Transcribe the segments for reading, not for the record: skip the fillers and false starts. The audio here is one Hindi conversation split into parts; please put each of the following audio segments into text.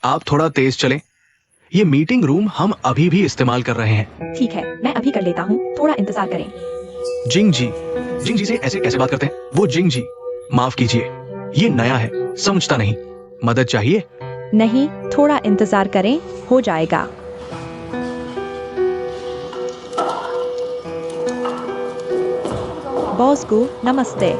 आप थोड़ा तेज चलें। ये मीटिंग रूम हम अभी भी इस्तेमाल कर रहे हैं। ठीक है, मैं अभी कर लेता हूँ, थोड़ा इंतजार करें। जिंग जी से ऐसे कैसे बात करते हैं? वो जिंग जी, माफ कीजिए, ये नया है, समझता नहीं। मदद चाहिए? नहीं, थोड़ा इंतजार करें, हो जाएगा। बॉस को नमस्ते।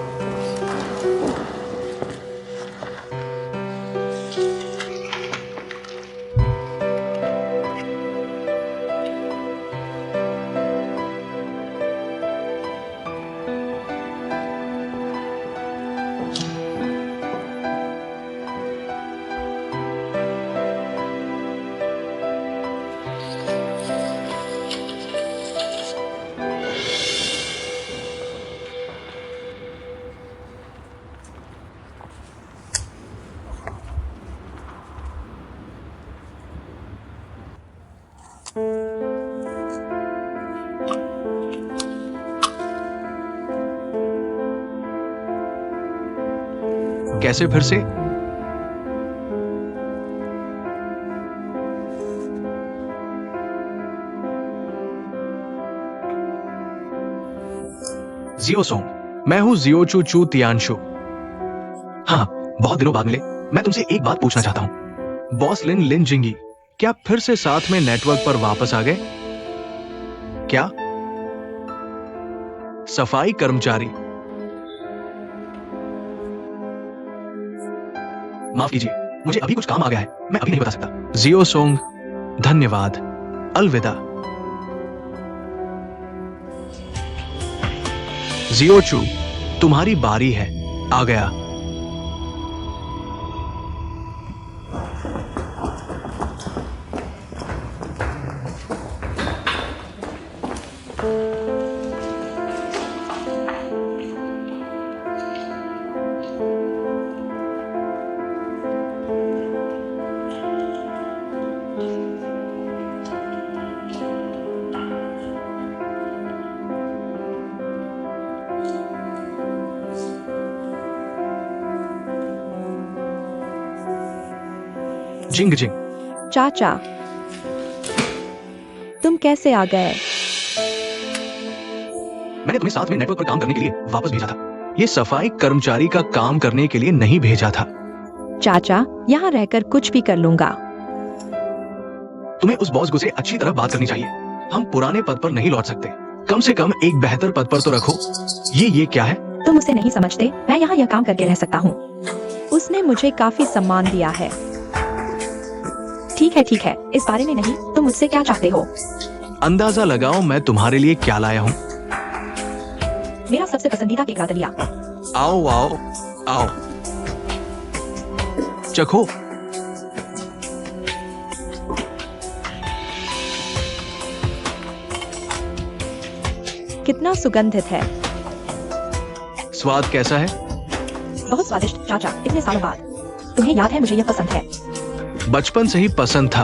कैसे फिर से? जियो सोंग, मैं हूँ जियो चू चू तियानशु। हाँ, बहुत दिनों बाद मिले। मैं तुमसे एक बात पूछना चाहता हूँ। बॉस लिन लिन जिंगी क्या फिर से साथ में नेटवर्क पर वापस आ गए? क्या? सफाई कर्मचारी, माफ कीजिए, मुझे अभी कुछ काम आ गया है, मैं अभी नहीं बता सकता। जियो सोंग, धन्यवाद, अलविदा। जियो चू, तुम्हारी बारी है, आ गया। जिंग जिंग, चाचा, तुम कैसे आ गए? मैंने तुम्हें साथ में नेटवर्क पर काम करने के लिए वापस भेजा था। ये सफाई कर्मचारी का काम करने के लिए नहीं भेजा था। चाचा, यहाँ रहकर कुछ भी कर लूंगा। तुम्हें उस बॉस से अच्छी तरह बात करनी चाहिए। हम पुराने पद पर नहीं लौट सकते, कम से कम एक बेहतर पद पर तो रखो। ये क्या है? तुम उसे नहीं समझते, मैं यहाँ यह काम करके रह सकता हूँ। उसने मुझे काफी सम्मान दिया है। ठीक है, इस बारे में नहीं, तुम मुझसे क्या चाहते हो? अंदाजा लगाओ मैं तुम्हारे लिए क्या लाया हूँ। मेरा सबसे पसंदीदा केक ला लिया। आओ आओ आओ, चखो। कितना सुगंधित है। स्वाद कैसा है? बहुत स्वादिष्ट चाचा, इतने सालों बाद। तुम्हें याद है मुझे यह पसंद है। बचपन से ही पसंद था।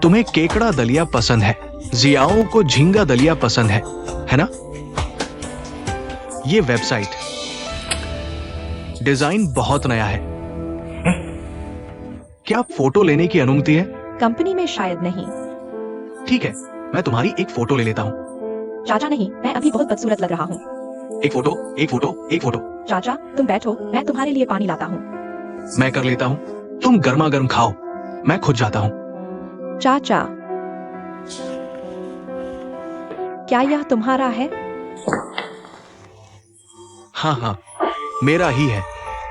तुम्हें केकड़ा दलिया पसंद है, जियाओं को झींगा दलिया पसंद है ना? ये वेबसाइट डिजाइन बहुत नया है। क्या फोटो लेने की अनुमति है? कंपनी में शायद नहीं। ठीक है, मैं तुम्हारी एक फोटो ले लेता हूँ। चाचा नहीं, मैं अभी बहुत बदसूरत लग रहा हूँ। एक फोटो, एक फोटो, एक फोटो। चाचा, तुम बैठो, मैं तुम्हारे लिए पानी लाता हूँ। मैं कर लेता हूँ, तुम गर्मा गर्म खाओ, मैं खुद जाता हूँ। चाचा, क्या यह तुम्हारा है? हाँ, मेरा ही है।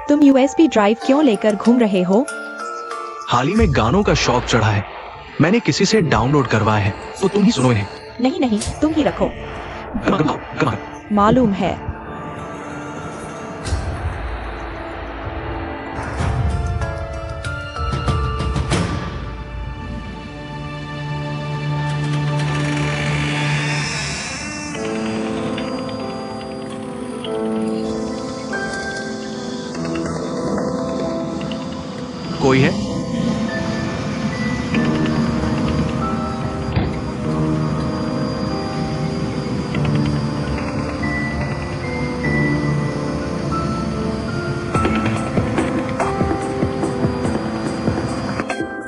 तुम USB ड्राइव क्यों लेकर घूम रहे हो? हाल ही में गानों का शौक चढ़ा है, मैंने किसी से डाउनलोड करवाया है, तो तुम ही सुनो इन्हें। नहीं, तुम ही रखो। गर्मा गर्म खाओ, गर्मा गर्म। मालूम है। कोई है?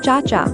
चाचा,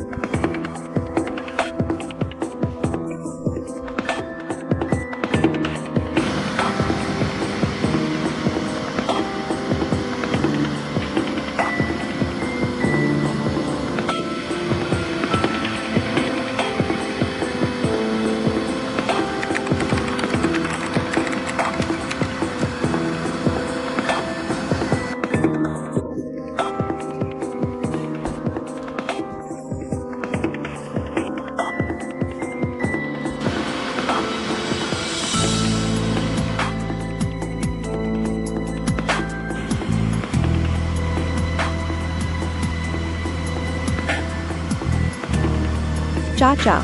चाचा,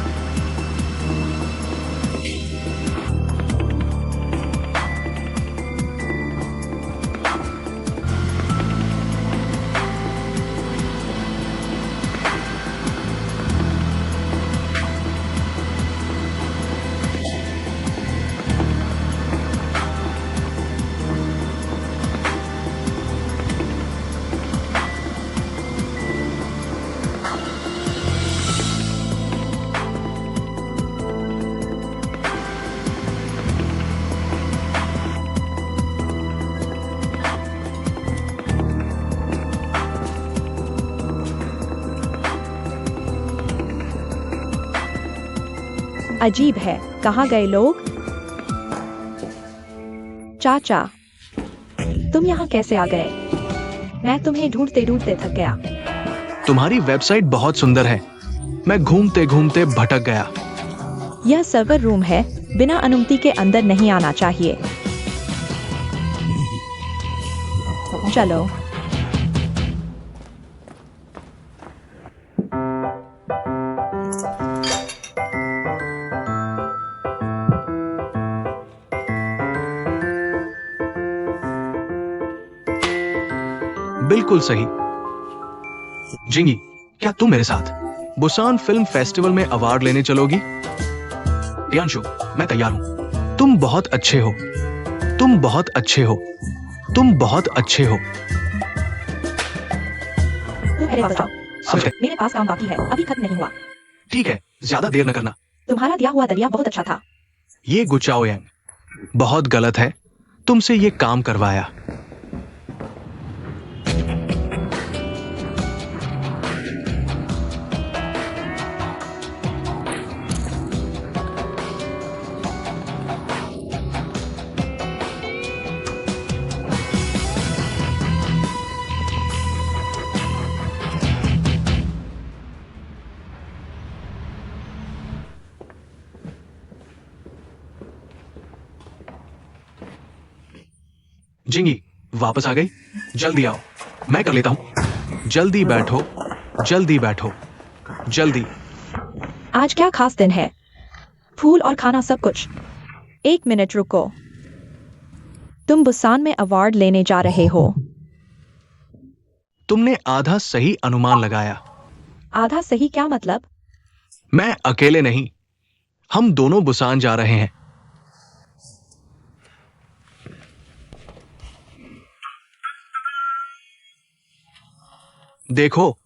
अजीब है, कहाँ गए लोग? चाचा, तुम यहाँ कैसे आ गए? मैं तुम्हें ढूंढते ढूंढते थक गया। तुम्हारी वेबसाइट बहुत सुंदर है। मैं घूमते घूमते भटक गया। यह सर्वर रूम है, बिना अनुमति के अंदर नहीं आना चाहिए। चलो। बिल्कुल सही। जिंगी, क्या तुम मेरे साथ बुसान फिल्म फेस्टिवल में अवार्ड लेने चलोगी? टियानशु, मैं तैयार हूं। तुम बहुत अच्छे हो। तुम बहुत अच्छे हो। तुम बहुत अच्छे हो। मेरे पास आओ। मेरे पास काम बाकी है, अभी खत्म नहीं हुआ। ठीक है, ज्यादा देर न करना। तुम्हारा दिया हुआ दलिया बहुत अच्छा था। ये गुचाओ यांग बहुत गलत है। तुमसे ये काम करवाया। जिंगी, वापस आ गई? जल्दी आओ, मैं कर लेता हूं। जल्दी बैठो, जल्दी बैठो, जल्दी। आज क्या खास दिन है? फूल और खाना सब कुछ। 1 मिनट रुको। तुम बुसान में अवार्ड लेने जा रहे हो। तुमने आधा सही अनुमान लगाया। आधा सही क्या मतलब? मैं अकेले नहीं, हम दोनों बुसान जा रहे हैं। देखो,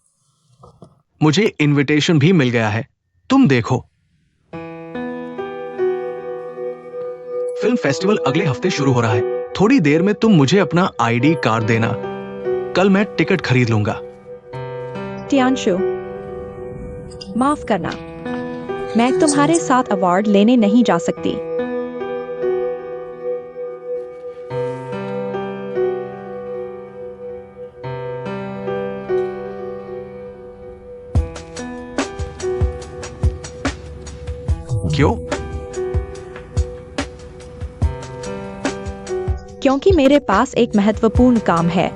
मुझे इनविटेशन भी मिल गया है। तुम देखो। फिल्म फेस्टिवल अगले हफ्ते शुरू हो रहा है। थोड़ी देर में तुम मुझे अपना आईडी कार्ड देना। कल मैं टिकट खरीद लूंगा। टियानशु, माफ करना, मैं तुम्हारे साथ अवार्ड लेने नहीं जा सकती। क्यों? क्योंकि मेरे पास एक महत्वपूर्ण काम है।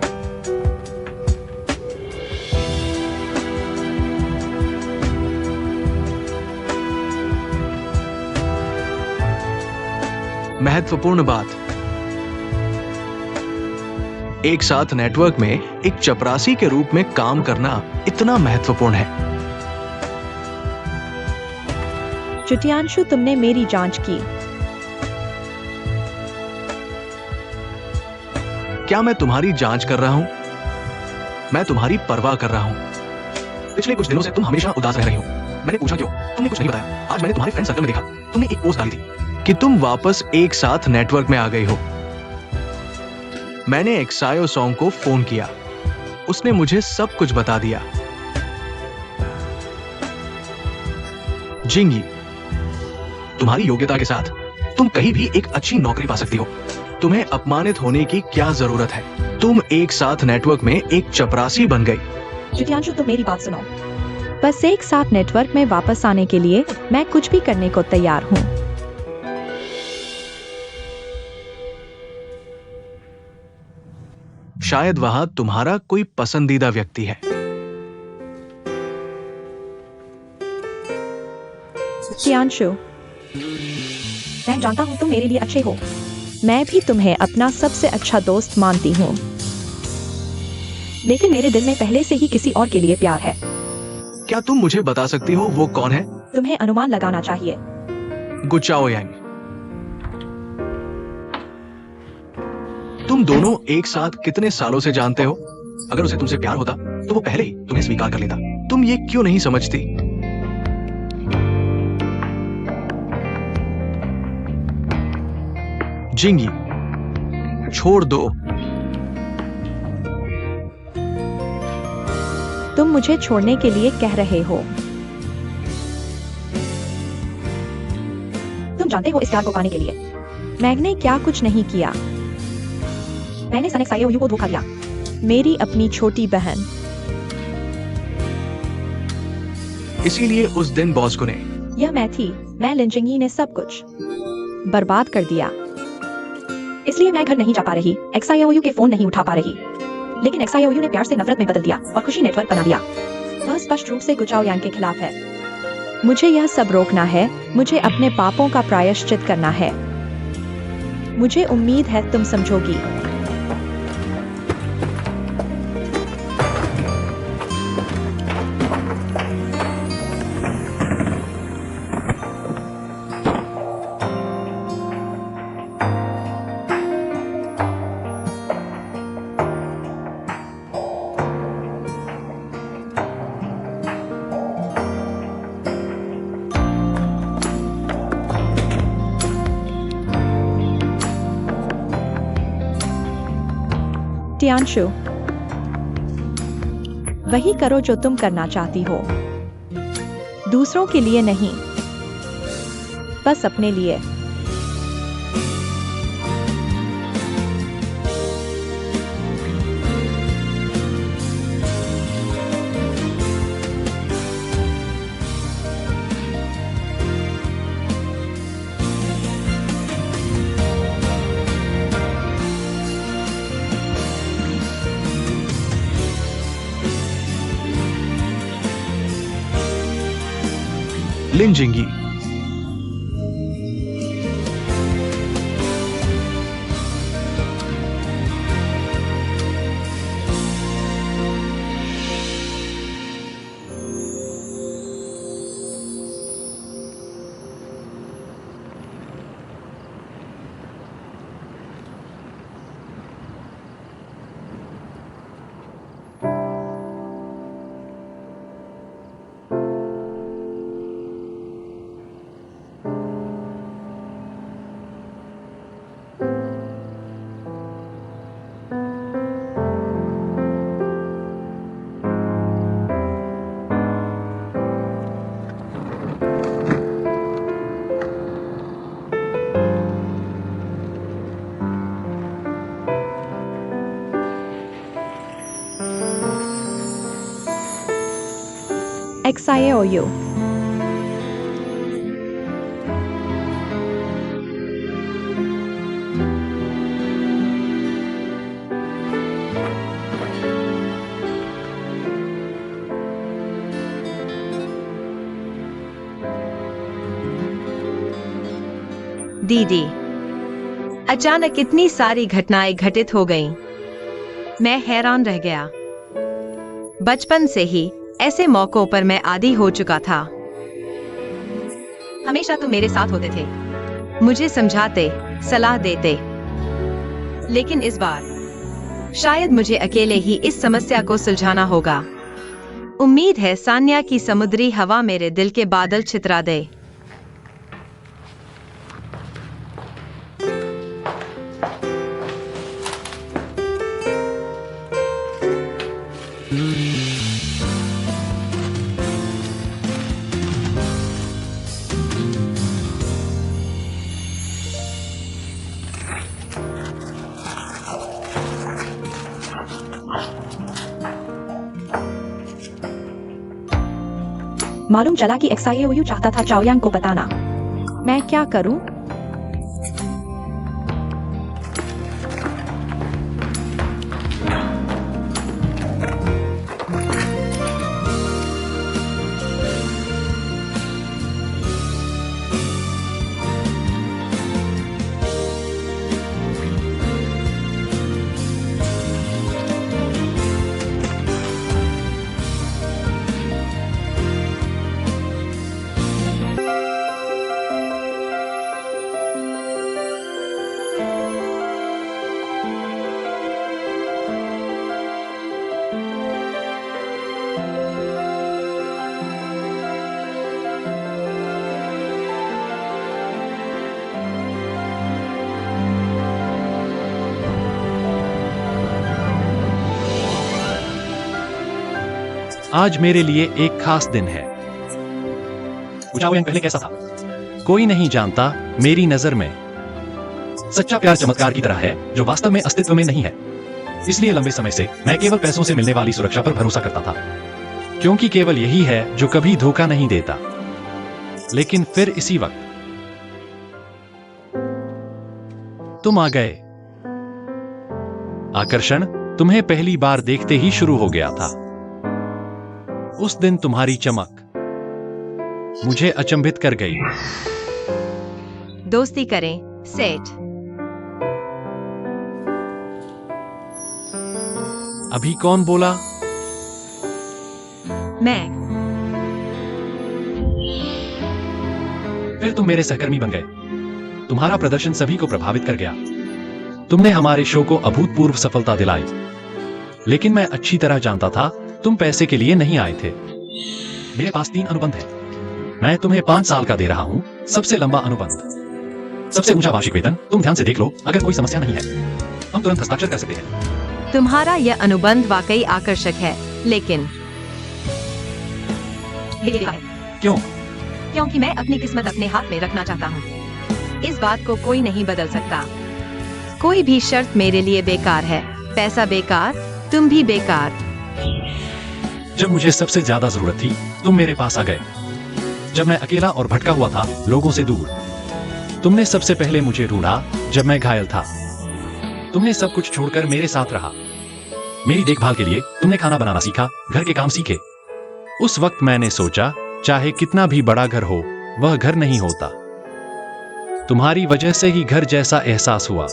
महत्वपूर्ण बात। एक साथ नेटवर्क में एक चपरासी के रूप में काम करना इतना महत्वपूर्ण है। टियानशु, तुमने मेरी जांच की। क्या मैं तुम्हारी जांच कर रहा हूं? मैं तुम्हारी परवाह कर रहा हूं। पिछले कुछ दिनों से तुम हमेशा उदास रह रही हो। मैंने पूछा क्यों, तुमने कुछ नहीं बताया। आज मैंने तुम्हारे फ्रेंड सर्कल में देखा, तुमने एक पोस्ट डाली थी कि तुम वापस एक साथ नेटवर्क में आ गई हो। मैंने एक्सायो सॉन्ग को फोन किया, उसने मुझे सब कुछ बता दिया। जिंगी, तुम्हारी योग्यता के साथ तुम कहीं भी एक अच्छी नौकरी पा सकती हो। तुम्हें अपमानित होने की क्या जरूरत है। तुम एक साथ नेटवर्क में एक चपरासी बन गई। जित्यांशु, तुम मेरी बात सुनो। बस एक साथ नेटवर्क में वापस आने के लिए मैं कुछ भी करने को तैयार हूँ। शायद वहां तुम्हारा कोई पसंदीदा व्यक्ति है। जित्यांशु, मैं जानता हूँ तुम मेरे लिए अच्छे हो। मैं भी तुम्हें अपना सबसे अच्छा दोस्त मानती हूँ, लेकिन मेरे दिल में पहले से ही किसी और के लिए प्यार है। क्या तुम मुझे बता सकती हो वो कौन है? तुम्हें अनुमान लगाना चाहिए। गुचाओ यांग। तुम दोनों एक साथ कितने सालों से जानते हो? अगर उसे तुमसे प्यार होता तो वो पहले ही तुम्हें स्वीकार कर लेता। तुम ये क्यों नहीं समझती? जिंगी, छोड़ दो। तुम मुझे छोड़ने के लिए कह रहे हो। तुम जानते हो इस प्यार को पाने के लिए मैंने क्या कुछ नहीं किया। मैंने सन एक्सायो को धोखा दिया। मेरी अपनी छोटी बहन। इसीलिए उस दिन बॉस को ने यह मैं थी। मैं लिन जिंगी ने सब कुछ बर्बाद कर दिया। इसलिए मैं घर नहीं जा पा रही, एक्सायो के फोन नहीं उठा पा रही। लेकिन एक्सायो ने प्यार से नफरत में बदल दिया और खुशी नेटवर्क बना दिया। वह स्पष्ट रूप से गुचाओ यांग के खिलाफ है। मुझे यह सब रोकना है। मुझे अपने पापों का प्रायश्चित करना है। मुझे उम्मीद है तुम समझोगी। जित्यांशु, वही करो जो तुम करना चाहती हो। दूसरों के लिए नहीं, बस अपने लिए। लिन जिंगी, XIAOU. दीदी, अचानक इतनी सारी घटनाएं घटित हो गईं। मैं हैरान रह गया। बचपन से ही ऐसे मौकों पर मैं आदी हो चुका था। हमेशा तुम मेरे साथ होते थे, मुझे समझाते, सलाह देते। लेकिन इस बार शायद मुझे अकेले ही इस समस्या को सुलझाना होगा। उम्मीद है सान्या की समुद्री हवा मेरे दिल के बादल छितरा दे। मालूम चला कि XIAOU चाहता था चाओयांग को बताना। मैं क्या करूं? आज मेरे लिए एक खास दिन है। चाओयांग पहले कैसा था? कोई नहीं जानता। मेरी नजर में सच्चा प्यार चमत्कार की तरह है जो वास्तव में अस्तित्व में नहीं है। इसलिए लंबे समय से मैं केवल पैसों से मिलने वाली सुरक्षा पर भरोसा करता था। क्योंकि केवल यही है जो कभी धोखा नहीं देता। लेकिन फिर इसी वक्त तुम आ गए। आकर्षण तुम्हें पहली बार देखते ही शुरू हो गया था। उस दिन तुम्हारी चमक मुझे अचंभित कर गई। दोस्ती करें, सेठ। अभी कौन बोला? मैं। फिर तुम मेरे सहकर्मी बन गए। तुम्हारा प्रदर्शन सभी को प्रभावित कर गया। तुमने हमारे शो को अभूतपूर्व सफलता दिलाई। लेकिन मैं अच्छी तरह जानता था तुम पैसे के लिए नहीं आए थे। मेरे पास 3 अनुबंध हैं। मैं तुम्हें 5 साल का दे रहा हूं, सबसे लंबा अनुबंध, सबसे ऊंचा वार्षिक वेतन। तुम ध्यान से देख लो, अगर कोई समस्या नहीं है हम तुरंत हस्ताक्षर कर सकते हैं। तुम्हारा यह अनुबंध वाकई आकर्षक है, लेकिन क्यों? क्योंकि मैं अपनी किस्मत अपने हाथ में रखना चाहता हूँ। इस बात को कोई नहीं बदल सकता। कोई भी शर्त मेरे लिए बेकार है। पैसा बेकार, तुम भी बेकार। जब मुझे सबसे ज्यादा जरूरत थी तुम मेरे पास आ गए। जब मैं अकेला और भटका हुआ था, लोगों से दूर, तुमने सबसे पहले मुझे ढूंढा। जब मैं घायल था, तुमने सब कुछ छोड़कर मेरे साथ रहा। मेरी देखभाल के लिए तुमने खाना बनाना सीखा, घर के काम सीखे। उस वक्त मैंने सोचा, चाहे कितना भी बड़ा घर हो, वह घर नहीं होता। तुम्हारी वजह से ही घर जैसा एहसास हुआ।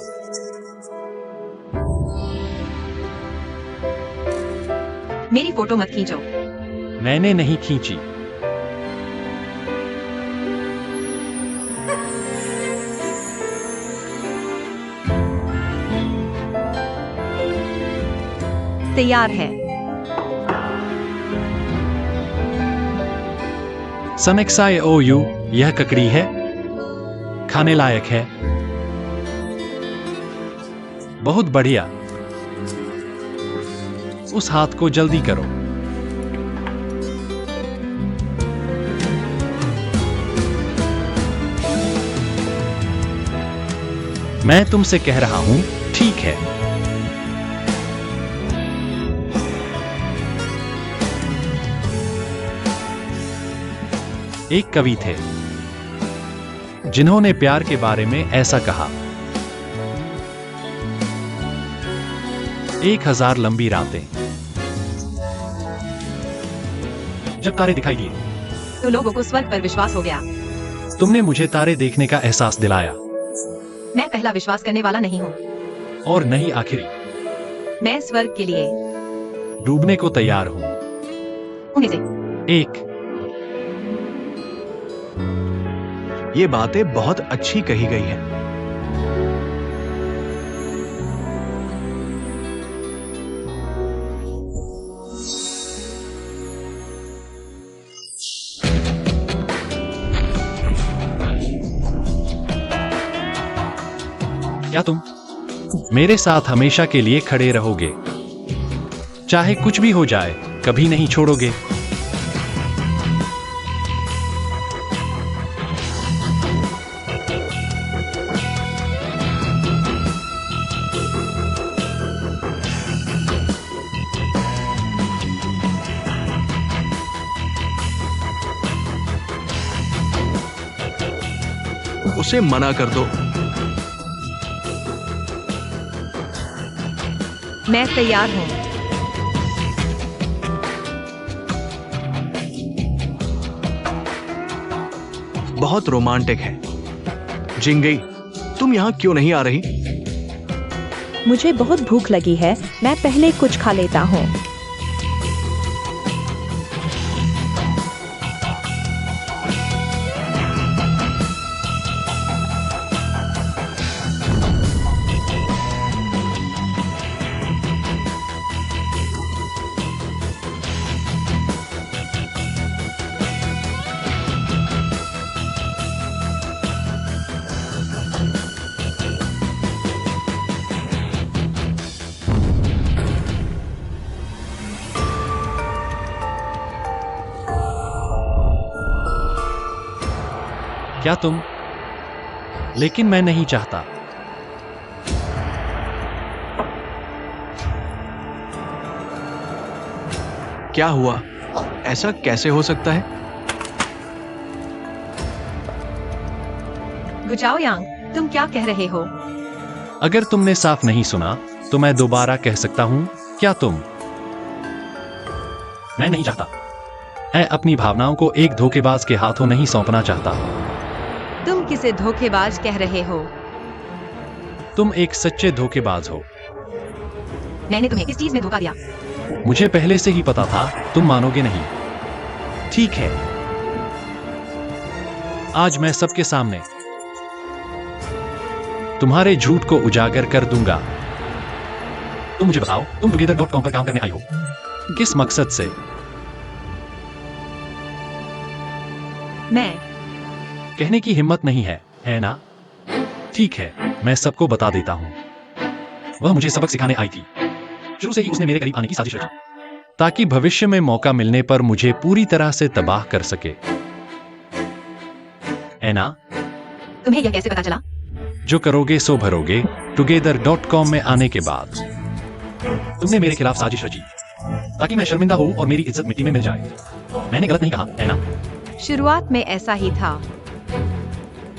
मेरी फोटो मत खींचो। मैंने नहीं खींची। तैयार है। सन XIOU, यह ककड़ी है, खाने लायक है। बहुत बढ़िया। उस हाथ को जल्दी करो। मैं तुमसे कह रहा हूं, ठीक है। एक कवि थे जिन्होंने प्यार के बारे में ऐसा कहा, 1000 लंबी रातें। जब तारे दिखाई दिए तो लोगों को स्वर्ग पर विश्वास हो गया। तुमने मुझे तारे देखने का एहसास दिलाया। मैं पहला विश्वास करने वाला नहीं हूँ। और नहीं आखिरी। मैं स्वर्ग के लिए डूबने को तैयार हूं। उन्हीं से। एक ये बातें बहुत अच्छी कही गई हैं। क्या तुम मेरे साथ हमेशा के लिए खड़े रहोगे? चाहे कुछ भी हो जाए, कभी नहीं छोड़ोगे? उसे मना कर दो। मैं तैयार हूँ। बहुत रोमांटिक है। जिंगी, तुम यहाँ क्यों नहीं आ रही? मुझे बहुत भूख लगी है, मैं पहले कुछ खा लेता हूँ। क्या तुम? लेकिन मैं नहीं चाहता। क्या हुआ? ऐसा कैसे हो सकता है? गुचाओ यांग, तुम क्या कह रहे हो? अगर तुमने साफ नहीं सुना, तो मैं दोबारा कह सकता हूं। क्या तुम? मैं नहीं चाहता। मैं अपनी भावनाओं को एक धोखेबाज के हाथों नहीं सौंपना चाहता। तुम किसे धोखेबाज कह रहे हो? तुम एक सच्चे धोखेबाज हो। मैंने तुम्हें किस चीज में धोखा दिया? मुझे पहले से ही पता था, तुम मानोगे नहीं। ठीक है, आज मैं सबके सामने तुम्हारे झूठ को उजागर कर दूंगा। तुम मुझे बताओ, तुम together.com पर काम करने आई हो किस मकसद से? मैं कहने की हिम्मत नहीं है ना? ठीक है, मैं सबको बता देता हूं। वह मुझे सबक सिखाने आई थी। शुरू से ही उसने मेरे करीब आने की साजिश रची, ताकि भविष्य में मौका मिलने पर मुझे पूरी तरह से तबाह कर सके। है ना? तुम्हें यह कैसे पता चला? जो करोगे सो भरोगे। together.com में आने के बाद तुमने मेरे खिलाफ साजिश रची, ताकि मैं शर्मिंदा हूं और मेरी इज्जत मिट्टी में मिल जाए। मैंने गलत नहीं कहा, है ना? शुरुआत में ऐसा ही था,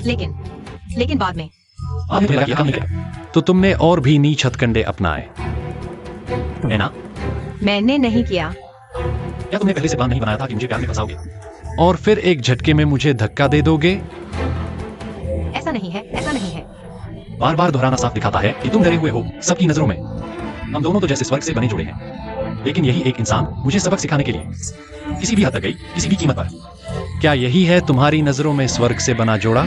लेकिन बाद में आपने मेरा किया काम नहीं किया, तो तुमने और भी नीच हथकंडे अपनाए, है ना? मैंने नहीं किया। क्या तुमने पहले से प्लान नहीं बनाया था कि मुझे प्यार में फंसाओगे और फिर एक झटके में मुझे धक्का दे दोगे? ऐसा नहीं है, ऐसा नहीं है। बार बार दोहराना साफ दिखाता है कि तुम डरे हुए हो सबकी नजरों में। हम दोनों तो जैसे स्वर्ग से बने जुड़े हैं, लेकिन यही एक इंसान मुझे सबक सिखाने के लिए किसी भी हद तक गई, किसी भी कीमत पर। क्या यही है तुम्हारी नजरों में स्वर्ग से बना जोड़ा?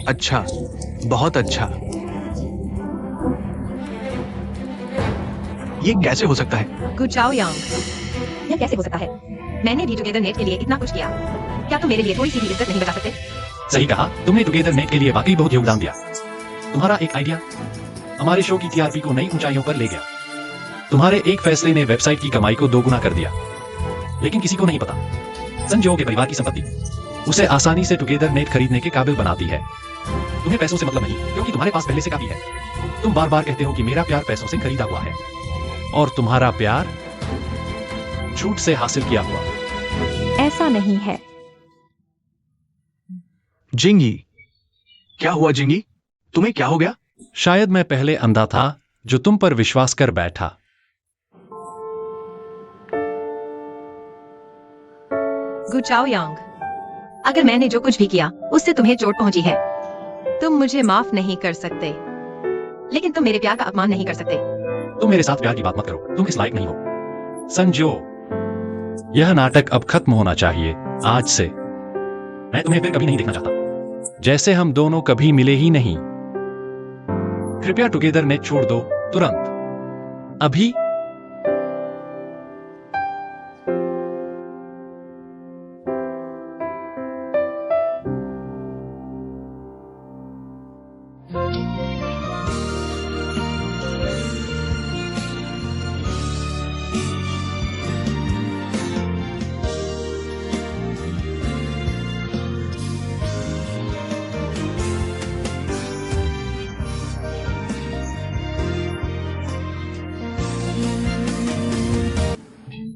अच्छा, बहुत अच्छा। ये कैसे हो सकता है? गुचाओ यांग, यह कैसे हो सकता है? मैंने भी टुगेदर नेट के लिए इतना कुछ किया। क्या तुम मेरे लिए थोड़ी सी भी इज्जत नहीं बचा सकते? सही कहा, तुमने टुगेदर नेट के लिए वाकई बहुत योगदान दिया। तुम्हारा एक आइडिया हमारे शो की टीआरपी को नई ऊंचाइयों पर ले गया। तुम्हारे एक फैसले ने वेबसाइट की कमाई को दोगुना कर दिया। लेकिन किसी को नहीं पता, संजो के परिवार की संपत्ति उसे आसानी से टुगेदर नेट खरीदने के काबिल बनाती है। तुम्हें पैसों से मतलब नहीं, क्योंकि तुम्हारे पास पहले से काफी है। तुम बार बार कहते हो कि मेरा प्यार पैसों से खरीदा हुआ है, और तुम्हारा प्यार झूठ से हासिल किया हुआ। ऐसा नहीं है। जिंगी, क्या हुआ जिंगी? तुम्हें क्या हो गया? शायद मैं पहले अंधा था जो तुम पर विश्वास कर बैठा। गुचाओ यांग, अगर मैंने जो कुछ भी किया उससे तुम्हें चोट पहुंची है, तुम मुझे माफ नहीं कर सकते, लेकिन तुम मेरे प्यार का अपमान नहीं कर सकते। तुम मेरे साथ प्यार की बात मत करो, तुम इस लायक नहीं हो। संजो, यह नाटक अब खत्म होना चाहिए। आज से मैं तुम्हें फिर कभी नहीं देखना चाहता, जैसे हम दोनों कभी मिले ही नहीं। कृपया टुगेदर नेट छोड़ दो, तुरंत, अभी।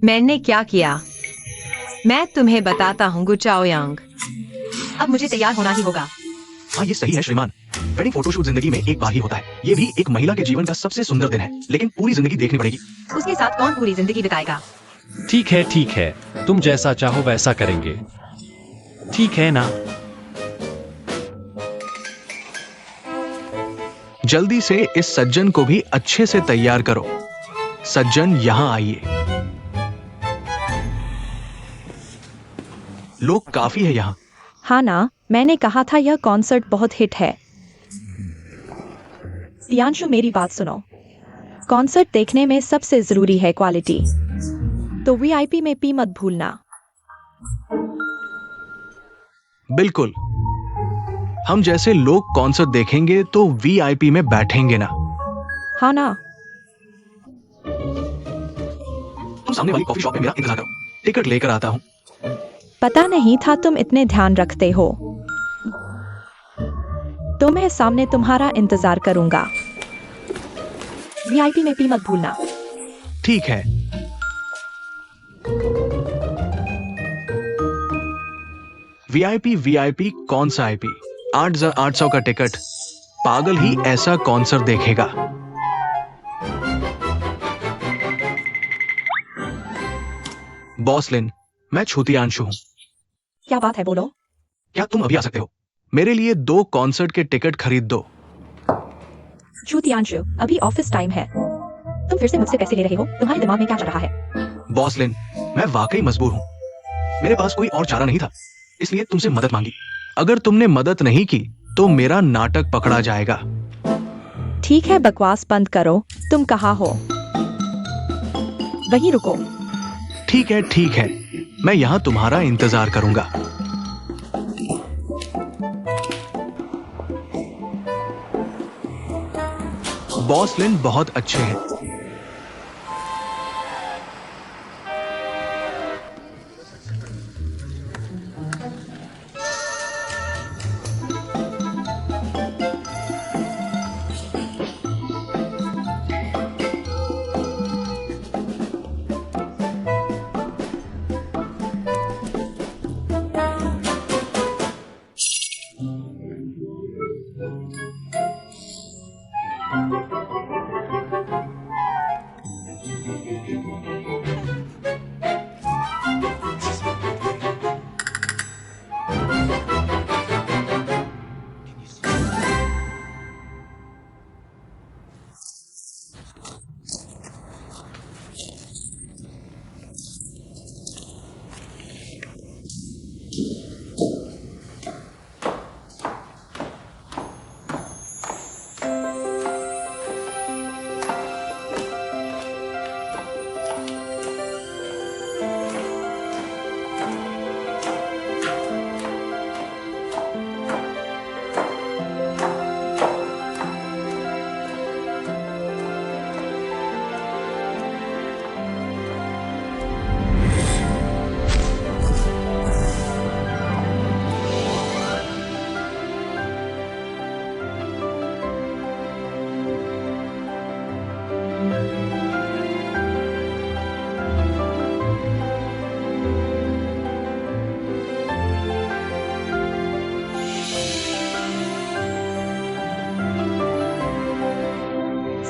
मैंने क्या किया? मैं तुम्हें बताता हूँ गुचाओयांग। अब मुझे तैयार होना ही होगा। हाँ, ये सही है श्रीमान। वेडिंग फोटोशूट जिंदगी में एक बार ही होता है। ये भी एक महिला के जीवन का सबसे सुंदर दिन है, लेकिन पूरी जिंदगी देखनी पड़ेगी। उसके साथ कौन पूरी जिंदगी बिताएगा? ठीक है, तुम जैसा चाहो वैसा करेंगे, ठीक है ना? जल्दी से इस सज्जन को भी अच्छे से तैयार करो। सज्जन, यहां आइए। लोग काफी है यहाँ। हाँ ना, मैंने कहा था यह कॉन्सर्ट बहुत हिट है। दियांशु, मेरी बात सुनो। कॉन्सर्ट देखने में सबसे जरूरी है क्वालिटी, तो वीआईपी में पी मत भूलना। बिल्कुल। हम जैसे लोग कॉन्सर्ट देखेंगे तो वीआईपी में बैठेंगे ना। हाँ ना। तुम सामने वाली कॉफी शॉप में मेरा इंतजार करो, टिकट लेकर आता हूँ। पता नहीं था तुम इतने ध्यान रखते हो। तो मैं सामने तुम्हारा इंतजार करूंगा। वीआईपी में पी मत भूलना। ठीक है। वीआईपी कौन सा आईपी? 8,800 का टिकट। पागल ही ऐसा कॉन्सर्ट देखेगा। बॉस लिन, मैं छूतियांशु हूं। क्या बात है, बोलो। क्या तुम अभी आ सकते हो? मेरे लिए 2 कॉन्सर्ट के टिकट खरीद दो। छूतियांशु, अभी ऑफिस टाइम है। तुम फिर से मुझसे पैसे ले रहे हो? तुम्हारे दिमाग में क्या चल रहा है? बॉस लिन, मैं वाकई मजबूर हूं। मेरे पास कोई और चारा नहीं था, इसलिए तुमसे मदद मांगी। अगर तुमने मदद नहीं की तो मेरा नाटक पकड़ा जाएगा। ठीक है, बकवास बंद करो। तुम कहाँ हो? वहीं रुको। ठीक है, मैं यहाँ तुम्हारा इंतजार करूंगा। बॉस लिन बहुत अच्छे हैं।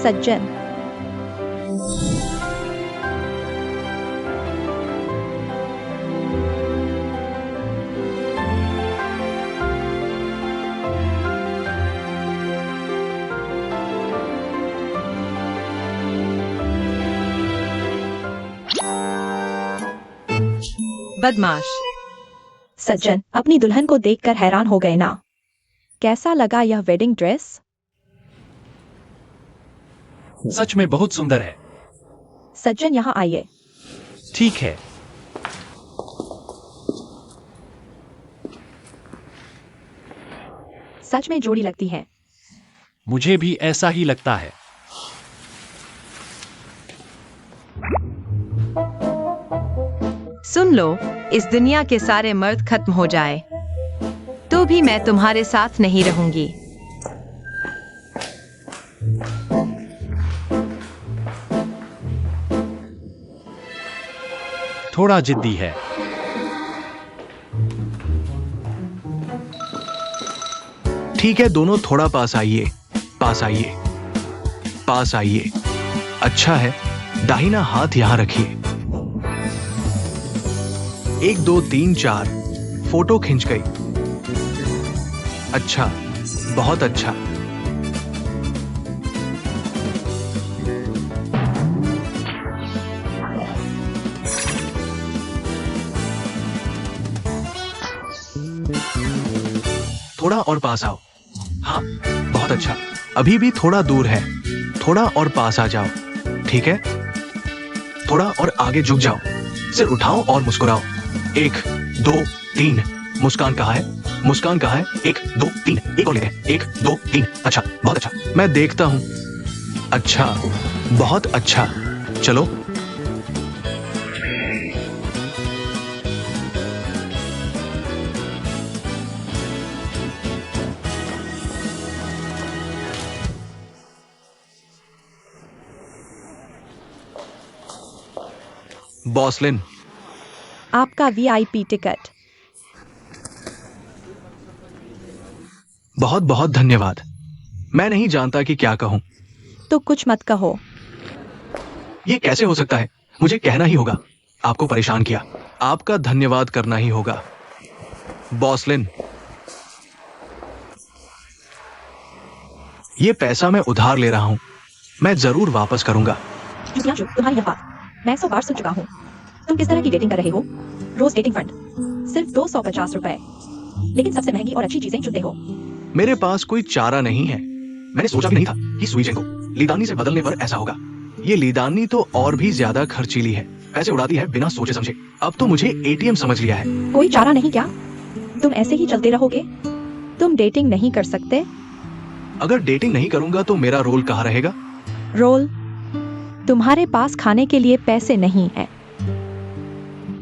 सज्जन, बदमाश। सज्जन, अपनी दुल्हन को देखकर हैरान हो गए ना? कैसा लगा यह वेडिंग ड्रेस? सच में बहुत सुंदर है। सज्जन, यहाँ आइए। ठीक है। सच में जोड़ी लगती है। मुझे भी ऐसा ही लगता है। सुन लो, इस दुनिया के सारे मर्द खत्म हो जाए तो भी मैं तुम्हारे साथ नहीं रहूंगी। थोड़ा जिद्दी है। ठीक है, दोनों थोड़ा पास आइए, पास आइए, पास आइए। अच्छा है, दाहिना हाथ यहां रखिए। 1 2 3 4 फोटो खिंच गई। अच्छा, बहुत अच्छा। थोड़ा और पास आओ। हाँ, बहुत अच्छा। अभी भी थोड़ा दूर है, थोड़ा और पास आ जाओ। ठीक है, थोड़ा और आगे झुक जाओ। सिर उठाओ और मुस्कुराओ। 1 2 3। मुस्कान कहाँ है? मुस्कान कहाँ है? 1 2 3। एक और लेते हैं। 1 2 3। अच्छा, बहुत अच्छा। मैं देखता हूं। अच्छा, बहुत अच्छा। चलो। बॉसलिन, आपका वीआईपी टिकट। बहुत बहुत धन्यवाद। मैं नहीं जानता कि क्या कहूं। तो कुछ मत कहो। ये कैसे हो सकता है? मुझे कहना ही होगा। आपको परेशान किया। आपका धन्यवाद करना ही होगा। बॉसलिन, ये पैसा मैं उधार ले रहा हूं। मैं जरूर वापस करूंगा। युतियांशु, तुम्हारी यह बात मैं 100 बार सुन चुका हूँ। तुम किस तरह की डेटिंग कर रहे हो? रोज डेटिंग फंड सिर्फ 250 रुपए, लेकिन सबसे महंगी और अच्छी चीजें चुनते हो। मेरे पास कोई चारा नहीं है। मैंने सोचा भी नहीं था कि सुईचें को लीदानी से बदलने पर ऐसा होगा। ये लीदानी तो और भी ज्यादा खर्चीली है। पैसे उड़ाती है बिना सोचे समझे। अब तो मुझे एटीएम समझ लिया है। कोई चारा नहीं क्या? तुम ऐसे ही चलते रहोगे? तुम डेटिंग नहीं कर सकते? अगर डेटिंग नहीं करूंगा तो मेरा रोल कहाँ रहेगा? रोल? तुम्हारे पास खाने के लिए पैसे नहीं है।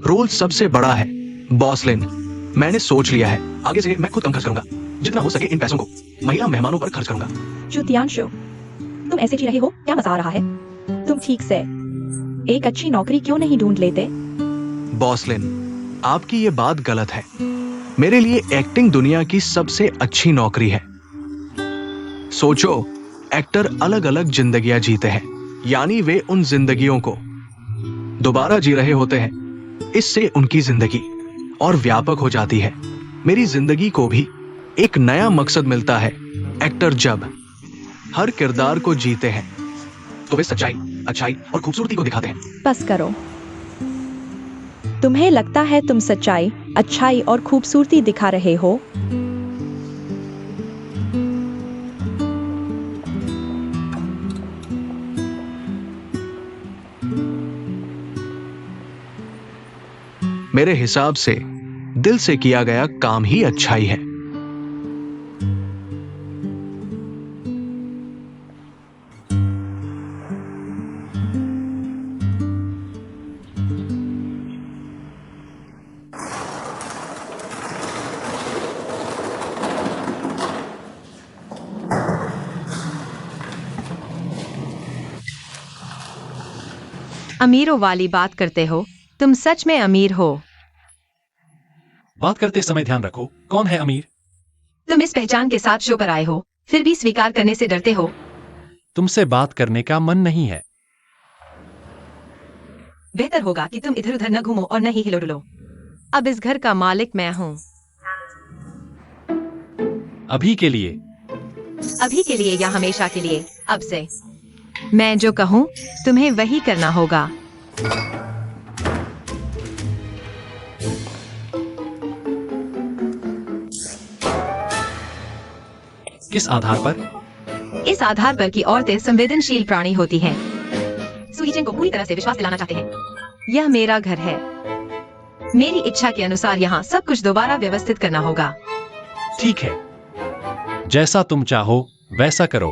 रोल सबसे बड़ा है बॉसलिन। मैंने सोच लिया है, आगे से मैं खुद कम खर्च करूंगा। जितना हो सके इन पैसों को महिला मेहमानों पर खर्च करूंगा। युतियांशु, तुम ऐसे जी रहे हो? क्या मजा आ रहा है? तुम ठीक से एक अच्छी नौकरी क्यों नहीं ढूंढ लेते? बॉसलिन, आपकी ये बात गलत है। मेरे लिए एक्टिंग दुनिया की सबसे अच्छी नौकरी है। सोचो, एक्टर अलग अलग जिंदगियां जीते हैं, यानी वे उन जिंदगियों को दोबारा जी रहे होते हैं। इससे उनकी जिंदगी और व्यापक हो जाती है। मेरी जिंदगी को भी एक नया मकसद मिलता है। एक्टर जब हर किरदार को जीते हैं तो वे सच्चाई, अच्छाई और खूबसूरती को दिखाते हैं। बस करो। तुम्हें लगता है तुम सच्चाई, अच्छाई और खूबसूरती दिखा रहे हो? मेरे हिसाब से दिल से किया गया काम ही अच्छाई है। अमीरों वाली बात करते हो? तुम सच में अमीर हो? बात करते समय ध्यान रखो, कौन है अमीर? तुम इस पहचान के साथ शो पर आए हो, फिर भी स्वीकार करने से डरते हो। तुमसे बात करने का मन नहीं है। बेहतर होगा कि तुम इधर उधर न घूमो और न ही हिलो डुलो। अब इस घर का मालिक मैं हूँ। अभी के लिए। अभी के लिए या हमेशा के लिए? अब से मैं जो कहूँ तुम्हें वही करना होगा। किस आधार पर? इस आधार पर कि औरतें संवेदनशील प्राणी होती हैं। सुईचें को पूरी तरह से विश्वास दिलाना चाहते हैं। यह मेरा घर है। मेरी इच्छा के अनुसार यहाँ सब कुछ दोबारा व्यवस्थित करना होगा। ठीक है, जैसा तुम चाहो वैसा करो।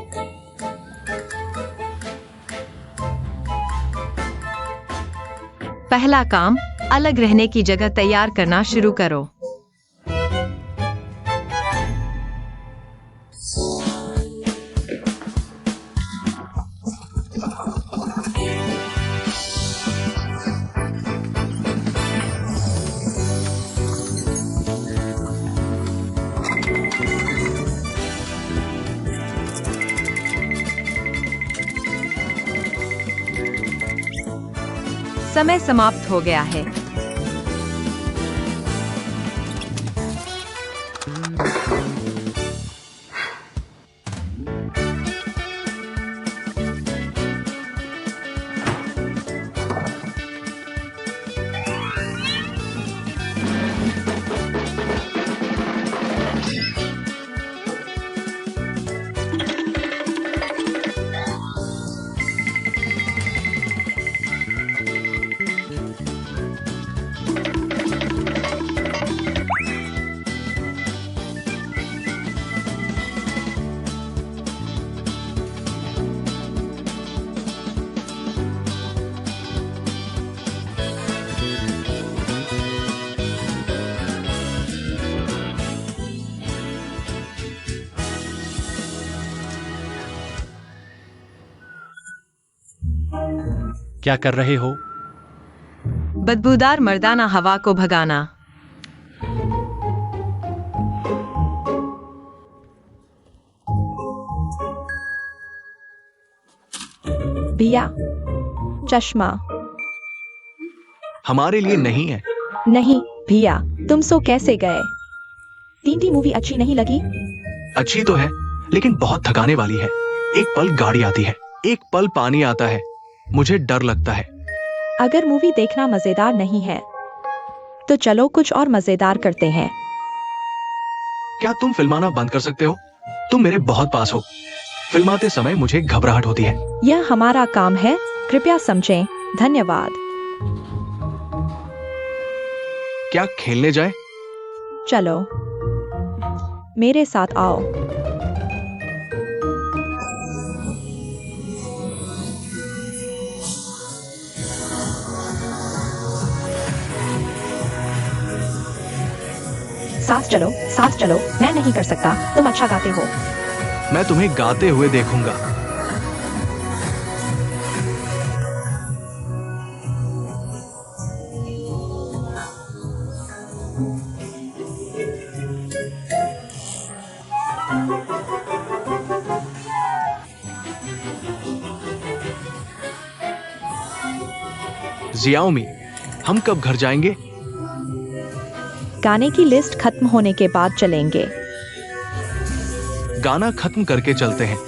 पहला काम, अलग रहने की जगह तैयार करना शुरू करो। समय समाप्त हो गया है। क्या कर रहे हो? बदबूदार मर्दाना हवा को भगाना। भैया, चश्मा। हमारे लिए नहीं है। नहीं भैया, तुम सो कैसे गए? 3D मूवी अच्छी नहीं लगी? अच्छी तो है, लेकिन बहुत थकाने वाली है। एक पल गाड़ी आती है, एक पल पानी आता है, मुझे डर लगता है। अगर मूवी देखना मजेदार नहीं है तो चलो कुछ और मजेदार करते हैं। क्या तुम फिल्माना बंद कर सकते हो? तुम मेरे बहुत पास हो। फिल्माते समय मुझे घबराहट होती है। यह हमारा काम है, कृपया समझें। धन्यवाद। क्या खेलने जाए? चलो मेरे साथ आओ। साथ चलो, मैं नहीं कर सकता, तुम अच्छा गाते हो। मैं तुम्हें गाते हुए देखूंगा। जियाओमी, हम कब घर जाएंगे? गाने की लिस्ट खत्म होने के बाद चलेंगे। गाना खत्म करके चलते हैं।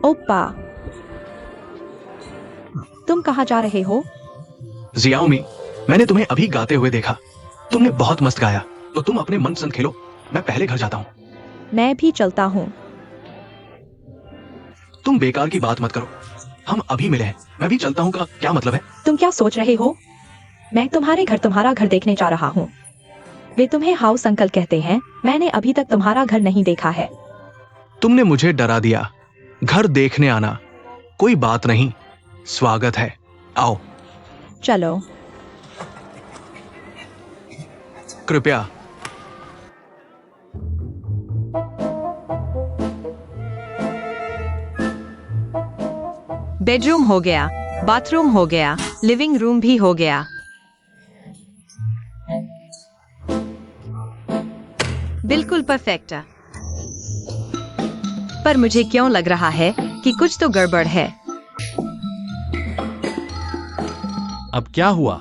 ओप्पा, तुम कहाँ जा रहे हो? जियाओमी, मैंने तुम्हें अभी गाते हुए देखा। तुमने बहुत मस्त गाया, तो तुम अपने मनपसंद खेलो, मैं पहले घर जाता हूँ। मैं भी चलता हूँ। तुम बेकार की बात मत करो, हम अभी मिले हैं। मैं भी चलता हूँ का क्या मतलब है? तुम क्या सोच रहे हो? मैं तुम्हारा घर देखने जा रहा हूँ। वे तुम्हें हाउस अंकल कहते हैं। मैंने अभी तक तुम्हारा घर नहीं देखा है। तुमने मुझे डरा दिया। घर देखने आना, कोई बात नहीं, स्वागत है, आओ। चलो। कृपया। बेडरूम हो गया, बाथरूम हो गया, लिविंग रूम भी हो गया। बिल्कुल परफेक्ट। पर मुझे क्यों लग रहा है कि कुछ तो गड़बड़ है। अब क्या हुआ?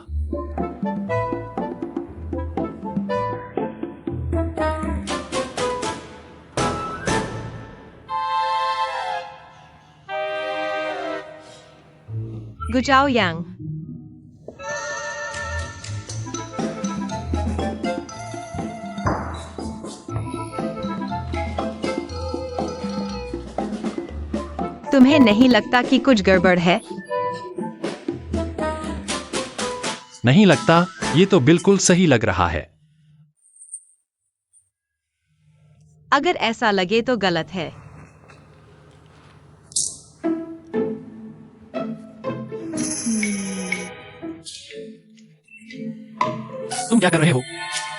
गुजाओ यांग, तुम्हें नहीं लगता कि कुछ गड़बड़ है? नहीं लगता, ये तो बिल्कुल सही लग रहा है। अगर ऐसा लगे तो गलत है। तुम क्या कर रहे हो?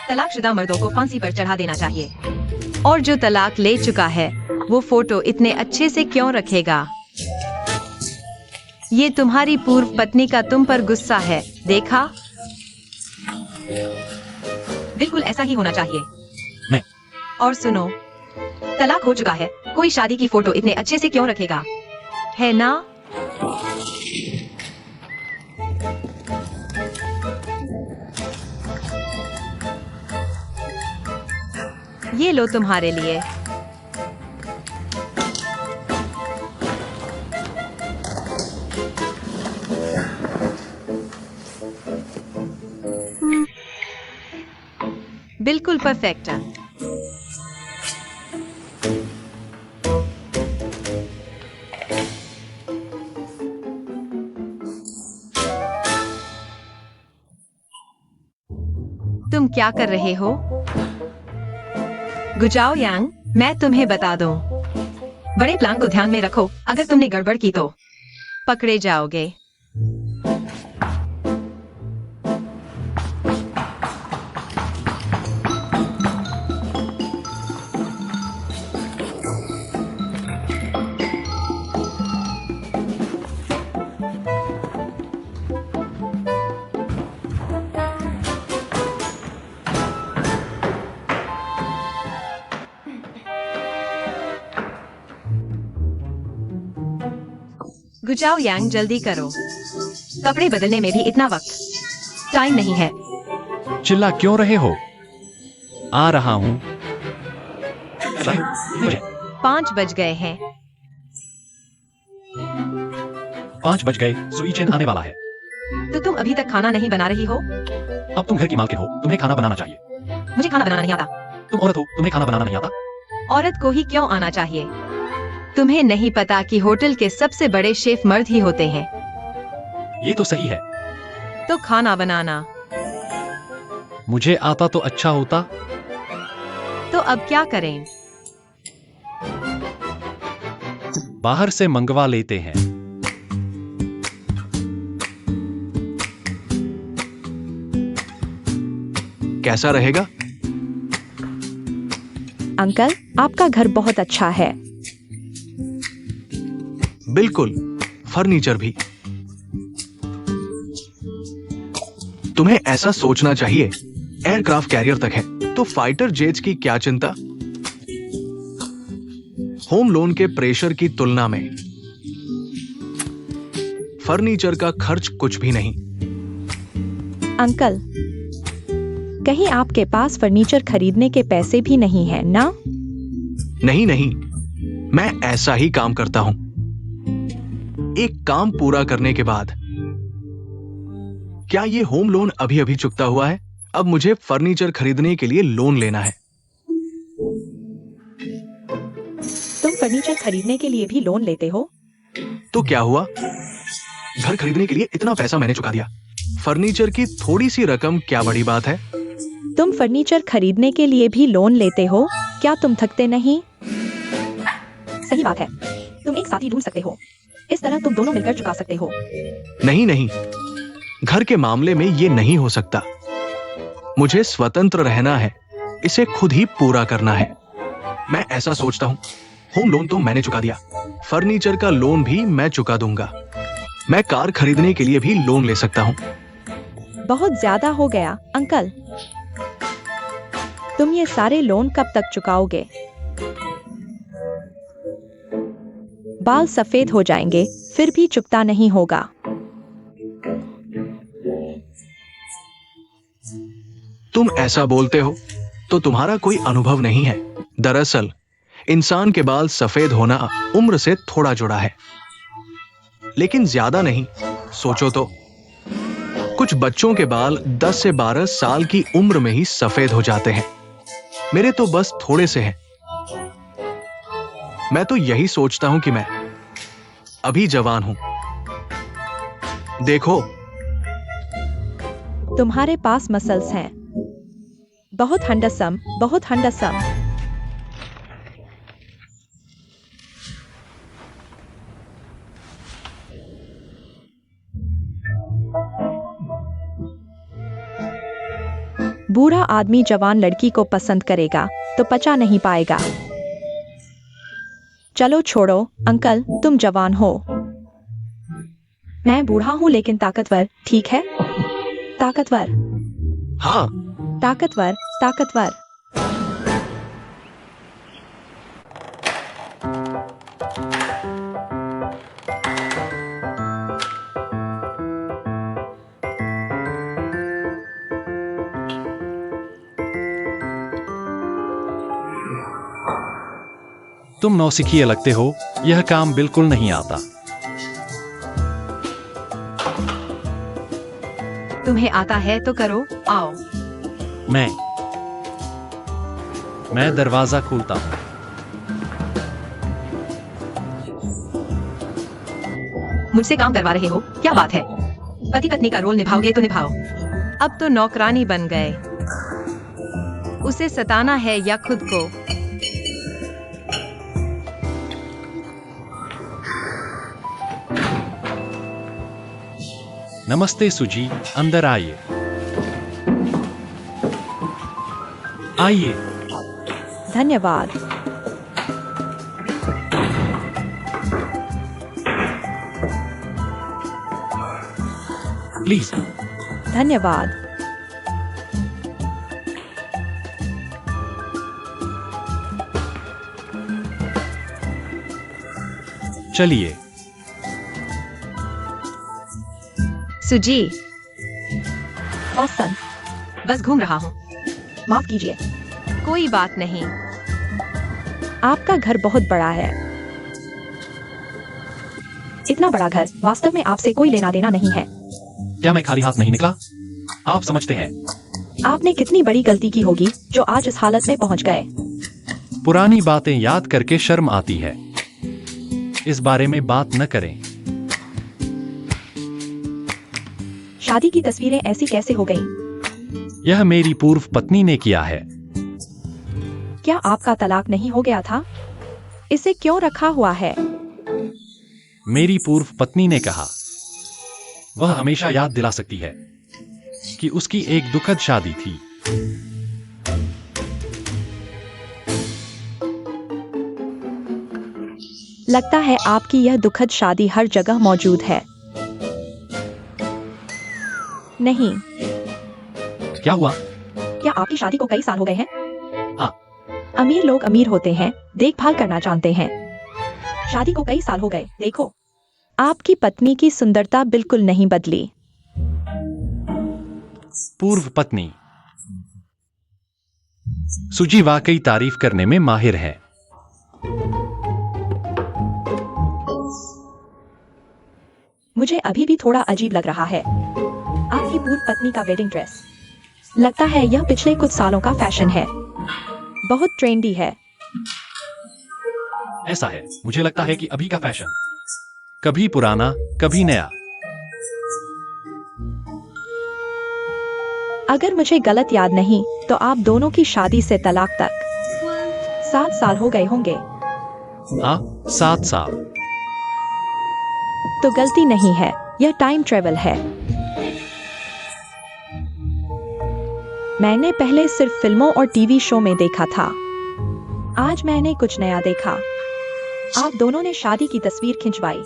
तलाकशुदा मर्दों को फांसी पर चढ़ा देना चाहिए। और जो तलाक ले चुका है वो फोटो इतने अच्छे से क्यों रखेगा? ये तुम्हारी पूर्व पत्नी का तुम पर गुस्सा है, देखा? बिल्कुल ऐसा ही होना चाहिए। मैं और सुनो, तलाक हो चुका है, कोई शादी की फोटो इतने अच्छे से क्यों रखेगा? है ना? ये लो तुम्हारे लिए। बिल्कुल परफेक्ट है। तुम क्या कर रहे हो? गुजाओ यांग, मैं तुम्हें बता दूं। बड़े प्लान को ध्यान में रखो, अगर तुमने गड़बड़ की तो पकड़े जाओगे। गुजाओ यांग, जल्दी करो। कपड़े बदलने में भी इतना वक्त, टाइम नहीं है। चिल्ला क्यों रहे हो? आ रहा हूँ। 5 बज गए हैं। 5 बज गए, सुई चेन आने वाला है। तो तुम अभी तक खाना नहीं बना रही हो? अब तुम घर की मालकिन हो, तुम्हें खाना बनाना चाहिए। मुझे खाना बनाना नहीं आता। तुम औरत हो, तुम्हें खाना बनाना नहीं आता। औरत को ही क्यों आना चाहिए? तुम्हें नहीं पता कि होटल के सबसे बड़े शेफ मर्द ही होते हैं। ये तो सही है। तो खाना बनाना। मुझे आता तो अच्छा होता। तो अब क्या करें? बाहर से मंगवा लेते हैं। कैसा रहेगा? अंकल, आपका घर बहुत अच्छा है। बिल्कुल, फर्नीचर भी। तुम्हें ऐसा सोचना चाहिए, एयरक्राफ्ट कैरियर तक है तो फाइटर जेट्स की क्या चिंता? होम लोन के प्रेशर की तुलना में फर्नीचर का खर्च कुछ भी नहीं। अंकल, कहीं आपके पास फर्नीचर खरीदने के पैसे भी नहीं हैं, ना? नहीं नहीं, मैं ऐसा ही काम करता हूं। एक काम पूरा करने के बाद क्या ये होम लोन अभी अभी चुकता हुआ है? अब मुझे फर्नीचर खरीदने के लिए लोन लेना है। तुम फर्नीचर खरीदने के लिए भी लोन लेते हो? तो क्या हुआ? घर खरीदने के लिए इतना पैसा मैंने चुका दिया। फर्नीचर की थोड़ी सी रकम क्या बड़ी बात है? तुम फर्नीचर खरीदने के लिए भी लोन लेते हो, क्या तुम थकते नहीं? सही बात है, तुम एक साथी ढूंढ सकते हो, इस तरह तुम दोनों मिलकर चुका सकते हो। नहीं नहीं, घर के मामले में ये नहीं हो सकता। मुझे स्वतंत्र रहना है, इसे खुद ही पूरा करना है। मैं ऐसा सोचता हूं, होम लोन तो मैंने चुका दिया, फर्नीचर का लोन भी मैं चुका दूंगा। मैं कार खरीदने के लिए भी लोन ले सकता हूं। बहुत ज्यादा हो गया अंकल। तुम ये सारे लोन कब तक चुकाओगे? बाल सफेद हो जाएंगे, फिर भी चुकता नहीं होगा। तुम ऐसा बोलते हो तो तुम्हारा कोई अनुभव नहीं है। दरअसल इंसान के बाल सफेद होना उम्र से थोड़ा जुड़ा है, लेकिन ज्यादा नहीं। सोचो तो, कुछ बच्चों के बाल 10 से 12 साल की उम्र में ही सफेद हो जाते हैं। मेरे तो बस थोड़े से हैं। मैं तो यही सोचता हूं कि मैं अभी जवान हूं। देखो, तुम्हारे पास मसल्स हैं। बहुत हंडसम, बहुत हंडसम। बूढ़ा आदमी जवान लड़की को पसंद करेगा तो पचा नहीं पाएगा। चलो छोड़ो अंकल, तुम जवान हो। मैं बूढ़ा हूँ लेकिन ताकतवर, ठीक है? ताकतवर, हाँ, ताकतवर, ताकतवर। तुम नौसिखिए लगते हो, यह काम बिल्कुल नहीं आता। तुम्हें आता है तो करो, आओ। मैं दरवाजा खोलता हूँ। मुझसे काम करवा रहे हो, क्या बात है? पति पत्नी का रोल निभाओगे तो निभाओ। अब तो नौकरानी बन गए। उसे सताना है या खुद को? नमस्ते सुजी, अंदर आइए। आइए। धन्यवाद। प्लीज। धन्यवाद। चलिए। सुजी, औसत, बस घूम रहा हूँ। माफ कीजिए। कोई बात नहीं। आपका घर बहुत बड़ा है। इतना बड़ा घर वास्तव में आपसे कोई लेना देना नहीं है। क्या मैं खाली हाथ नहीं निकला? आप समझते हैं। आपने कितनी बड़ी गलती की होगी जो आज इस हालत में पहुंच गए। पुरानी बातें याद करके शर्म आती है। इस बारे में बात न करें। शादी की तस्वीरें ऐसी कैसे हो गई? यह मेरी पूर्व पत्नी ने किया है। क्या आपका तलाक नहीं हो गया था? इसे क्यों रखा हुआ है? मेरी पूर्व पत्नी ने कहा वह हमेशा याद दिला सकती है कि उसकी एक दुखद शादी थी। लगता है आपकी यह दुखद शादी हर जगह मौजूद है। नहीं। क्या हुआ? क्या आपकी शादी को कई साल हो गए हैं? हाँ। अमीर लोग अमीर होते हैं, देखभाल करना जानते हैं। शादी को कई साल हो गए, देखो। आपकी पत्नी की सुंदरता बिल्कुल नहीं बदली। पूर्व पत्नी सुजी वाकई तारीफ करने में माहिर है। मुझे अभी भी थोड़ा अजीब लग रहा है। आपकी पूर्व पत्नी का वेडिंग ड्रेस, लगता है यह पिछले कुछ सालों का फैशन है। बहुत ट्रेंडी है। ऐसा है, मुझे लगता है कि अभी का फैशन कभी पुराना कभी नया। अगर मुझे गलत याद नहीं तो आप दोनों की शादी से तलाक तक 7 साल हो गए होंगे। हाँ, 7 साल। तो गलती नहीं है, यह टाइम ट्रेवल है। मैंने पहले सिर्फ फिल्मों और टीवी शो में देखा था। आज मैंने कुछ नया देखा। आप दोनों ने शादी की तस्वीर खिंचवाई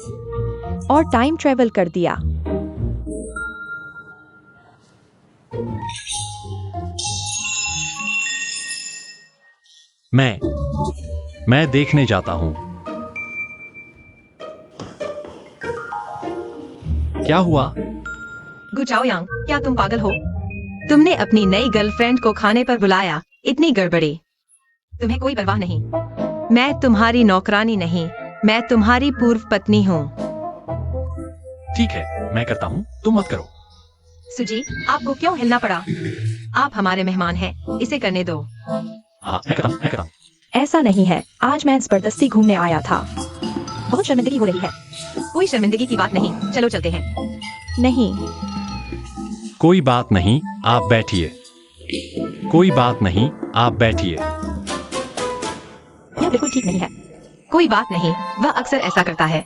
और टाइम ट्रेवल कर दिया। मैं देखने जाता हूं। क्या हुआ? गुचाओयांग, क्या तुम पागल हो? तुमने अपनी नई गर्लफ्रेंड को खाने पर बुलाया, इतनी गड़बड़ी। तुम्हें कोई परवाह नहीं। मैं तुम्हारी नौकरानी नहीं, मैं तुम्हारी पूर्व पत्नी हूँ। ठीक है, मैं करता हूँ, तुम मत करो। सुजी, आपको क्यों हिलना पड़ा? आप हमारे मेहमान हैं, इसे करने दो। हाँ, मैं करता हूँ। ऐसा नहीं है, आज मैं जबरदस्ती घूमने आया था। बहुत शर्मिंदगी हो रही है। कोई शर्मिंदगी की बात नहीं, चलो चलते हैं। नहीं। कोई बात नहीं, आप बैठिए। कोई बात नहीं, आप बैठिए। यह बिल्कुल ठीक नहीं है। कोई बात नहीं, वह अक्सर ऐसा करता है।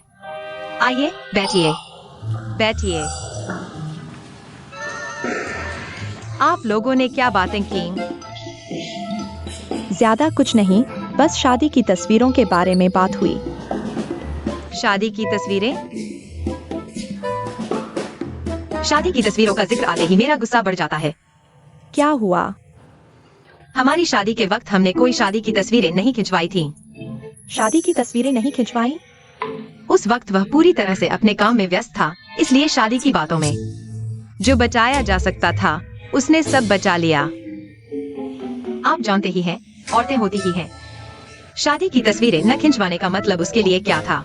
आइए, बैठिए। बैठिए। आप लोगों ने क्या बातें की? ज्यादा कुछ नहीं, बस शादी की तस्वीरों के बारे में बात हुई। शादी की तस्वीरें? शादी की तस्वीरों का जिक्र आते ही मेरा गुस्सा बढ़ जाता है। क्या हुआ? हमारी शादी के वक्त हमने कोई शादी की तस्वीरें नहीं खिंचवाई थी। शादी की तस्वीरें नहीं खिंचवाई? उस वक्त वह पूरी तरह से अपने काम में व्यस्त था, इसलिए शादी की बातों में जो बचाया जा सकता था उसने सब बचा लिया। आप जानते ही हैं, औरतें होती ही हैं। शादी की तस्वीरें न खिंचवाने का मतलब उसके लिए क्या था।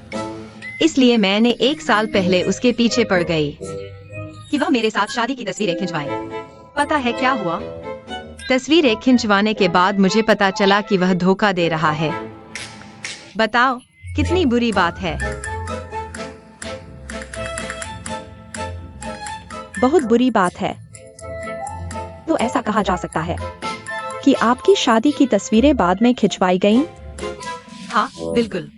इसलिए मैंने 1 साल पहले उसके पीछे पड़ गई कि वह मेरे साथ शादी की तस्वीरें खिंचवाए। पता है क्या हुआ? तस्वीरें खिंचवाने के बाद मुझे पता चला कि वह धोखा दे रहा है। बताओ कितनी बुरी बात है। बहुत बुरी बात है। तो ऐसा कहा जा सकता है कि आपकी शादी की तस्वीरें बाद में खिंचवाई गईं? हाँ बिल्कुल।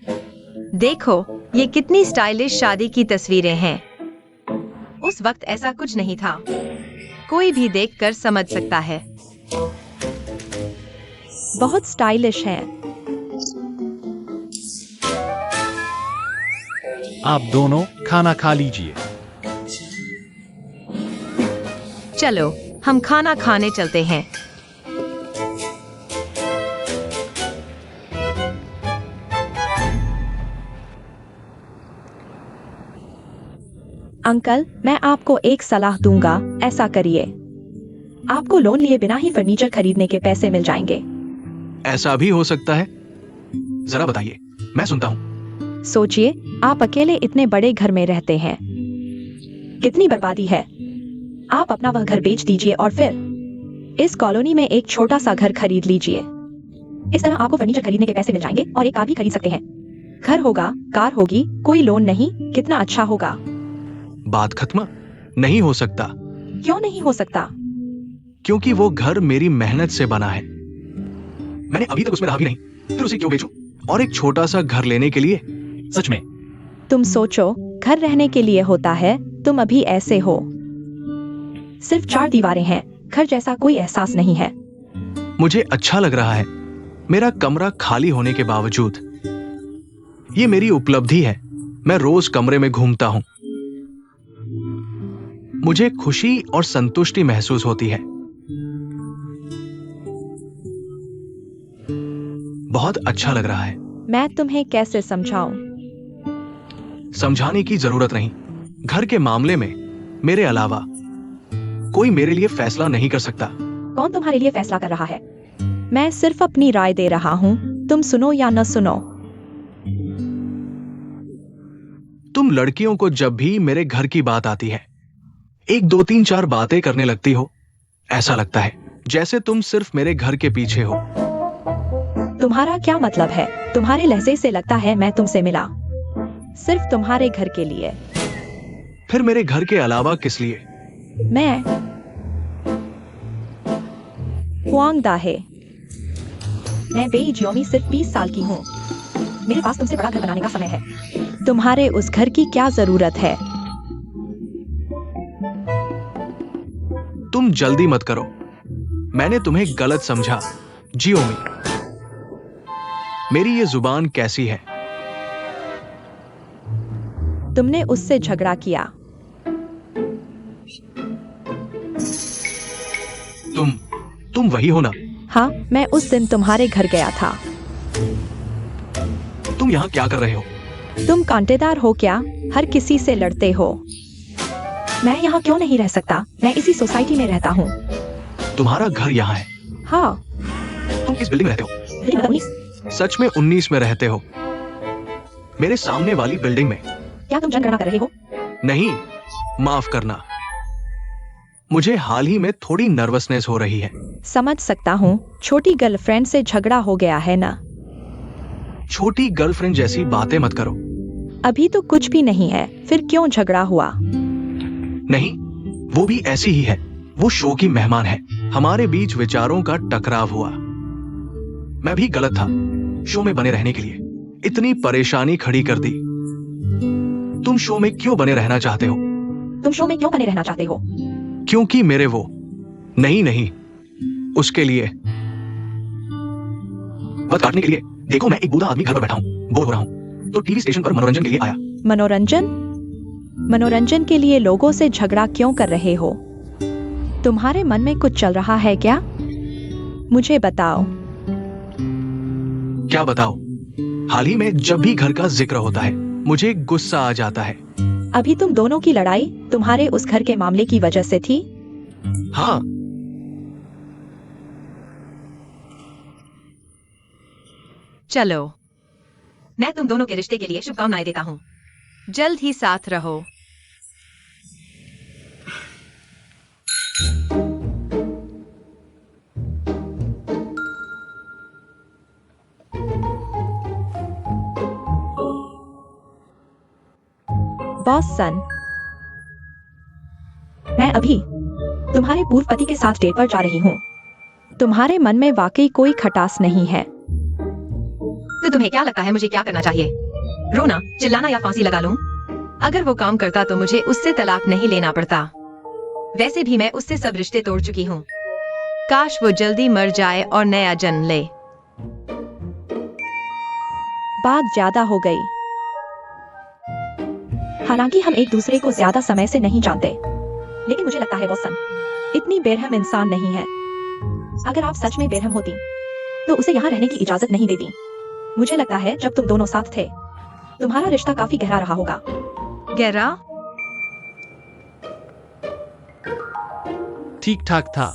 देखो ये कितनी स्टाइलिश शादी की तस्वीरें हैं। उस वक्त ऐसा कुछ नहीं था। कोई भी देखकर समझ सकता है। बहुत स्टाइलिश हैं। आप दोनों खाना खा लीजिए। चलो हम खाना खाने चलते हैं। अंकल, मैं आपको एक सलाह दूंगा, ऐसा करिए। आपको लोन लिए बिना ही फर्नीचर खरीदने के पैसे मिल जाएंगे। ऐसा भी हो सकता है? जरा बताइए, मैं सुनता हूँ। सोचिए, आप अकेले इतने बड़े घर में रहते हैं। कितनी बर्बादी है। आप अपना वह घर बेच दीजिए और फिर इस कॉलोनी में एक छोटा सा घर खरीद लीजिए। इस तरह आपको फर्नीचर खरीदने के पैसे मिल जाएंगे और एक कार भी खरीद सकते हैं। घर होगा, कार होगी, कोई लोन नहीं। कितना अच्छा होगा। बात खत्म? नहीं हो सकता। क्यों नहीं हो सकता? क्योंकि वो घर मेरी मेहनत से बना है। मैंने अभी तक उसमें रहा भी नहीं, फिर उसे क्यों बेचूं? और एक छोटा सा घर लेने के लिए? सच में तुम सोचो, घर रहने के लिए होता है। तुम अभी ऐसे हो। सिर्फ 4 दीवारें हैं, घर जैसा कोई एहसास नहीं है। मुझे अच्छा लग रहा है, मेरा कमरा खाली होने के बावजूद। ये मेरी उपलब्धि है। मैं रोज कमरे में घूमता हूं। मुझे खुशी और संतुष्टि महसूस होती है। बहुत अच्छा लग रहा है। मैं तुम्हें कैसे समझाऊं? समझाने की जरूरत नहीं। घर के मामले में मेरे अलावा कोई मेरे लिए फैसला नहीं कर सकता। कौन तुम्हारे लिए फैसला कर रहा है? मैं सिर्फ अपनी राय दे रहा हूँ। तुम सुनो या न सुनो। तुम लड़कियों को जब भी मेरे घर की बात आती है, 1 2 3 4 बातें करने लगती हो। ऐसा लगता है जैसे तुम सिर्फ मेरे घर के पीछे हो। तुम्हारा क्या मतलब है? तुम्हारे लहजे से लगता है मैं तुमसे मिला सिर्फ तुम्हारे घर के लिए। फिर मेरे घर के अलावा किस लिए? मैं हुआंग दाहे। मैं बेईजियोमी सिर्फ 20 साल की हूँ। मेरे पास तुमसे बड़ा घर बनाने का समय है। तुम्हारे उस घर की क्या जरूरत है? तुम जल्दी मत करो। मैंने तुम्हें गलत समझा। जियोमी, मेरी ये जुबान कैसी है? तुमने उससे झगड़ा किया। तुम वही हो ना? हाँ, मैं उस दिन तुम्हारे घर गया था। तुम यहाँ क्या कर रहे हो? तुम कांटेदार हो क्या? हर किसी से लड़ते हो। मैं यहाँ क्यों नहीं रह सकता? मैं इसी सोसाइटी में रहता हूँ। तुम्हारा घर यहाँ है? हाँ। तुम किस बिल्डिंग में रहते हो? Building number 19। सच में 19 में रहते हो? मेरे सामने वाली बिल्डिंग में? क्या तुम जनगणना कर रहे हो? नहीं, माफ करना। मुझे हाल ही में थोड़ी नर्वसनेस हो रही है। समझ सकता हूँ। छोटी गर्लफ्रेंड से झगड़ा हो गया है ना? छोटी गर्लफ्रेंड जैसी बातें मत करो। अभी तो कुछ भी नहीं है, फिर क्यों झगड़ा हुआ? नहीं, वो भी ऐसी ही है। वो शो की मेहमान है। हमारे बीच विचारों का टकराव हुआ। मैं भी गलत था शो में बने रहने के लिए। इतनी परेशानी खड़ी कर दी। तुम शो में क्यों बने रहना चाहते हो? तुम शो में क्यों बने रहना चाहते हो? क्योंकि मेरे वो नहीं नहीं, उसके लिए। बस काटने के लिए। देखो, मैं एक बूढ़ा आदमी घर पर बैठा हूँ, बोर हो रहा हूँ, तो टीवी स्टेशन पर मनोरंजन के लिए आया। मनोरंजन? मनोरंजन के लिए लोगों से झगड़ा क्यों कर रहे हो? तुम्हारे मन में कुछ चल रहा है क्या? मुझे बताओ। क्या बताओ? हाल ही में जब भी घर का जिक्र होता है, मुझे गुस्सा आ जाता है। अभी तुम दोनों की लड़ाई तुम्हारे उस घर के मामले की वजह से थी? हाँ। चलो, मैं तुम दोनों के रिश्ते के लिए शुभकामनाएं देता हूँ। जल्द ही साथ रहो। बॉस सन, मैं अभी तुम्हारे पूर्व पति के साथ डेट पर जा रही हूँ। तुम्हारे मन में वाकई कोई खटास नहीं है। तो तुम्हें क्या लगता है मुझे क्या करना चाहिए? रोना, चिल्लाना या फांसी लगा लूं? अगर वो काम करता तो मुझे उससे तलाक नहीं लेना पड़ता। वैसे भी मैं उससे सब रिश्ते तोड़ चुकी हूँ। काश वो जल्दी मर जाए और नया जन्म ले। बात ज्यादा हो गई। हालांकि हम एक दूसरे को ज्यादा समय से नहीं जानते, लेकिन मुझे लगता है वो सन इतनी बेरहम इंसान नहीं है। अगर आप सच में बेरहम होती तो उसे यहाँ रहने की इजाजत नहीं देती। मुझे लगता है जब तुम दोनों साथ थे, तुम्हारा रिश्ता काफी गहरा रहा होगा। गहरा? ठीक ठाक था।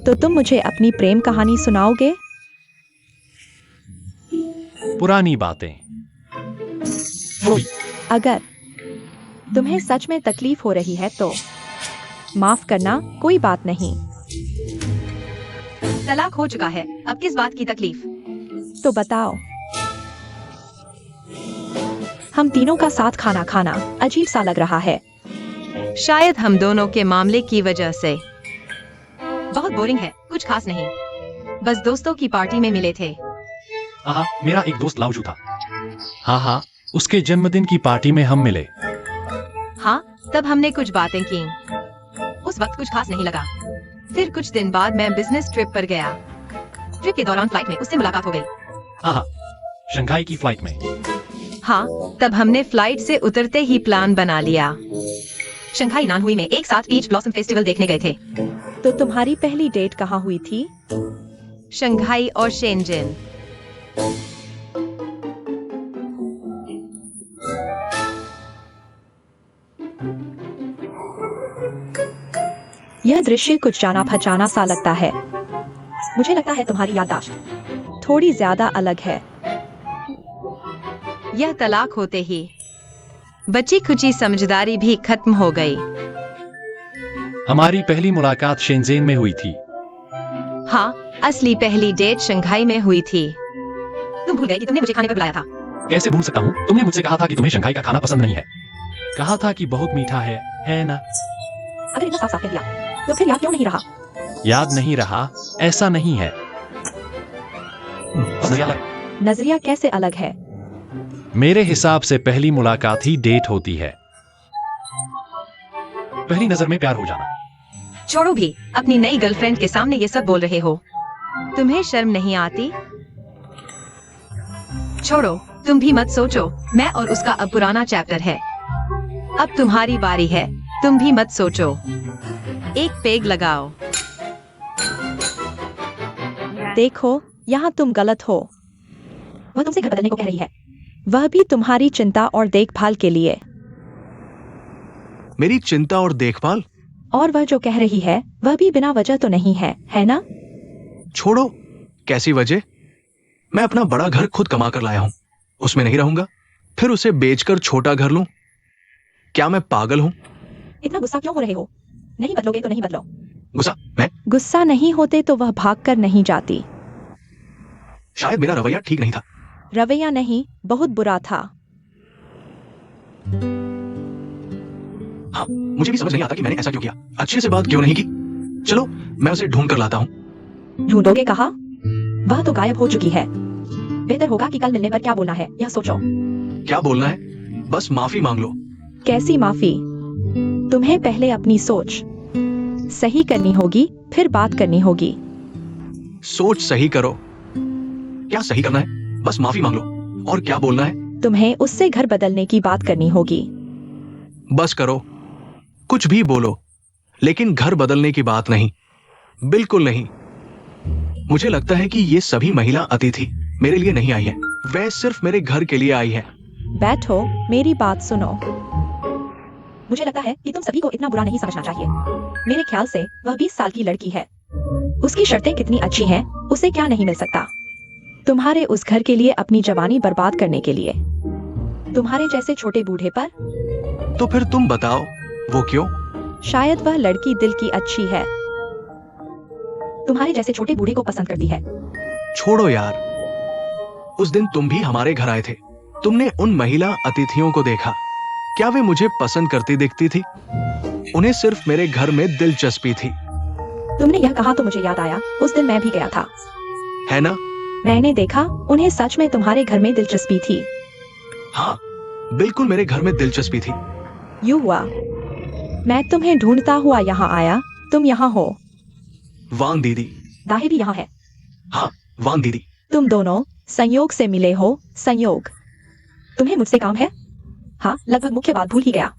तो तुम मुझे अपनी प्रेम कहानी सुनाओगे? पुरानी बातें। अगर तुम्हें सच में तकलीफ हो रही है तो माफ करना, कोई बात नहीं। तलाक हो चुका है, अब किस बात की तकलीफ? तो बताओ। हम तीनों का साथ खाना खाना अजीब सा लग रहा है। शायद हम दोनों के मामले की वजह से। बहुत बोरिंग है, कुछ खास नहीं। बस दोस्तों की पार्टी में मिले थे। हाँ, मेरा एक दोस्त लाउजू था। हाँ, उसके जन्मदिन की पार्टी में हम मिले। हाँ, तब हमने कुछ बातें की। उस वक्त कुछ खास नहीं लगा। फिर कुछ दिन बाद मैं बिजनेस ट्रिप पर गया। ट्रिप के दौरान फ्लाइट में उससे मुलाकात हो गई। हाँ, शंघाई की फ्लाइट में। हाँ, तब हमने फ्लाइट से उतरते ही प्लान बना लिया। शंघाई नानहुई में एक साथ पीच ब्लॉसम फेस्टिवल देखने गए थे। तो तुम्हारी पहली डेट कहाँ हुई थी? शंघाई और शेंजन। यह दृश्य कुछ जाना पहचाना सा लगता है। मुझे लगता है तुम्हारी याददाश्त थोड़ी ज्यादा अलग है। यह तलाक होते ही बची खुची समझदारी भी खत्म हो गई। हमारी पहली मुलाकात शेंजेन में हुई थी। हाँ, असली पहली डेट शंघाई में हुई थी। तुम भूल गए कि तुमने मुझे खाने पर बुलाया था। कैसे भूल सकता हूँ? तुमने मुझसे कहा था कि तुम्हें शंघाई का खाना पसंद नहीं है। कहा था कि बहुत मीठा है ना? अगर इतना साफ साफ कह दिया तो फिर याद क्यों नहीं रहा? याद नहीं रहा? ऐसा नहीं है। नजरिया कैसे अलग है? मेरे हिसाब से पहली मुलाकात ही डेट होती है। पहली नजर में प्यार हो जाना। छोड़ो भी, अपनी नई गर्लफ्रेंड के सामने ये सब बोल रहे हो। तुम्हें शर्म नहीं आती? छोड़ो, तुम भी मत सोचो। मैं और उसका अब पुराना चैप्टर है। अब तुम्हारी बारी है, तुम भी मत सोचो। एक पेग लगाओ। देखो, यहाँ तुम गलत हो। वह तुमसे घर बदलने को कह रही है, वह भी तुम्हारी चिंता और देखभाल के लिए। मेरी चिंता और देखभाल? और वह जो कह रही है वह भी बिना वजह तो नहीं है ना? छोड़ो, कैसी वजह? मैं अपना बड़ा घर खुद कमा कर लाया हूं, उसमें नहीं रहूंगा, फिर उसे बेचकर छोटा घर लूं? क्या मैं पागल हूं? इतना गुस्सा क्यों हो रहे हो? नहीं बदलोगे तो नहीं बदलो। गुस्सा नहीं होते तो वह भागकर नहीं जाती। शायद मेरा रवैया ठीक नहीं था। रवैया नहीं, बहुत बुरा था। हाँ, मुझे भी समझ नहीं आता कि मैंने ऐसा क्यों किया। अच्छे से बात क्यों नहीं की? चलो, मैं उसे ढूंढ कर लाता हूँ। ढूंढोगे कहाँ? वह तो गायब हो चुकी है। बेहतर होगा कि कल मिलने पर क्या बोलना है यह सोचो। क्या बोलना है? बस माफी मांग लो। कैसी माफी? तुम्हें पहले अपनी सोच सही करनी होगी, फिर बात करनी होगी। सोच सही करो। क्या सही करना है? बस माफी मांग लो। और क्या बोलना है? तुम्हें उससे घर बदलने की बात करनी होगी। बस करो। कुछ भी बोलो, लेकिन घर बदलने की बात नहीं। बिल्कुल नहीं। मुझे लगता है कि ये सभी महिला अतिथि मेरे लिए नहीं आई है। वह सिर्फ मेरे घर के लिए आई है। बैठो, मेरी बात सुनो। मुझे लगता है कि तुम सभी को इतना बुरा नहीं समझना चाहिए। मेरे ख्याल से वह 20 साल की लड़की है। उसकी शर्तें कितनी अच्छी हैं, उसे क्या नहीं मिल सकता। तुम्हारे उस घर के लिए अपनी जवानी बर्बाद करने के लिए, तुम्हारे जैसे छोटे बूढ़े पर। तो फिर तुम बताओ, वो क्यों? शायद वह लड़की दिल की अच्छी है, तुम्हारे जैसे छोटे बूढ़े को पसंद करती है। छोड़ो यार। उस दिन तुम भी हमारे घर आए थे। तुमने उन महिला अतिथियों को देखा। क्या वे मुझे पसंद करती दिखती थी? उन्हें सिर्फ मेरे घर में दिलचस्पी थी। तुमने यह कहा तो मुझे याद आया, उस दिन मैं भी गया था। है ना? मैंने देखा, उन्हें सच में तुम्हारे घर में दिलचस्पी थी। हाँ, बिल्कुल मेरे घर में दिलचस्पी थी। यूं हुआ, मैं तुम्हें ढूंढता हुआ यहाँ आया, तुम यहाँ हो। वांग दीदी। दाहे भी यहाँ है। हाँ, वांग दीदी। तुम दोनों संयोग से मिले हो। संयोग। तुम्हें मुझसे काम है? हाँ, लगभग मुख्य बात भूल ही गया।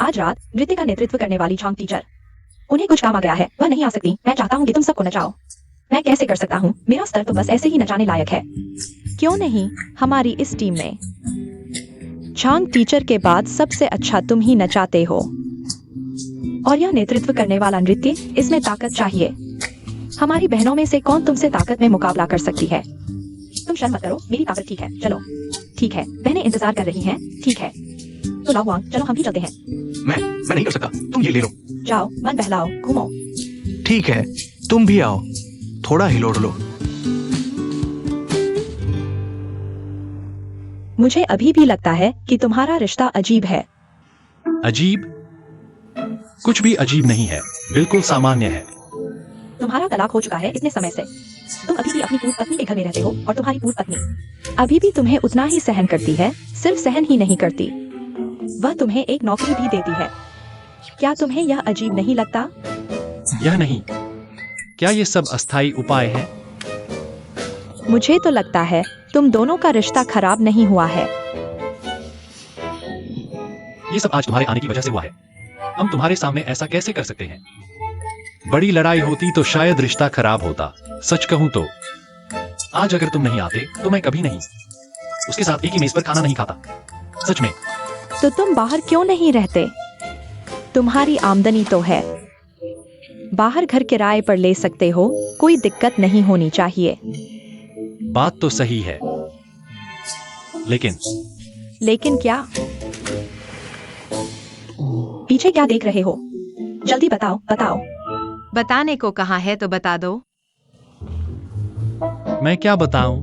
आज रात नृत्य का नेतृत्व करने वाली झांग टीचर, उन्हें कुछ काम आ गया है, वह नहीं आ सकती। मैं चाहता हूँ कि तुम सबको नचाओ। मैं कैसे कर सकता हूँ? मेरा स्तर तो बस ऐसे ही नचाने लायक है। क्यों नहीं, हमारी इस टीम में झांग टीचर के बाद सबसे अच्छा तुम ही नचाते हो। और यह नेतृत्व करने वाला नृत्य, इसमें ताकत चाहिए। हमारी बहनों में से कौन तुमसे ताकत में मुकाबला कर सकती है? तुम शर्म मत करो, मेरी ताकत ठीक है। चलो। ठीक है, बहनें इंतजार कर रही हैं। ठीक है, तो लाओ वांग, चलो हम भी चलते हैं। मैं नहीं कर सकता। तुम ये ले लो। जाओ, मन बहलाओ, घूमो। ठीक है, तुम भी आओ। थोड़ा हिलो डुलो। मुझे अभी भी लगता है कि तुम्हारा रिश्ता अजीब है। अजीब? कुछ भी अजीब नहीं है, बिल्कुल सामान्य है। तुम्हारा तलाक हो चुका है इतने समय से। तुम अभी भी अपनी पूर्व पत्नी के घर में रहते हो, और तुम्हारी पूर्व पत्नी अभी भी तुम्हें उतना ही सहन करती है। सिर्फ सहन ही नहीं करती, वह तुम्हें एक नौकरी भी देती है। क्या तुम्हें यह अजीब नहीं लगता? यह नहीं। क्या ये सब अस्थायी उपाय है? मुझे तो लगता है तुम दोनों का रिश्ता खराब नहीं हुआ है। ये सब आज तुम्हारे आने की वजह से हुआ है। हम तुम्हारे सामने ऐसा कैसे कर सकते हैं? बड़ी लड़ाई होती तो शायद रिश्ता खराब होता। सच कहूं तो आज अगर तुम नहीं आते तो मैं कभी नहीं उसके साथ एक ही मेज पर खाना नहीं खाता। सच में। तो तुम बाहर क्यों नहीं रहते? तुम्हारी आमदनी तो है, बाहर घर किराए पर ले सकते हो, कोई दिक्कत नहीं होनी चाहिए। बात तो सही है, लेकिन क्या? पीछे क्या देख रहे हो? जल्दी बताओ, बताओ। बताने को कहा है तो बता दो। मैं क्या बताऊं?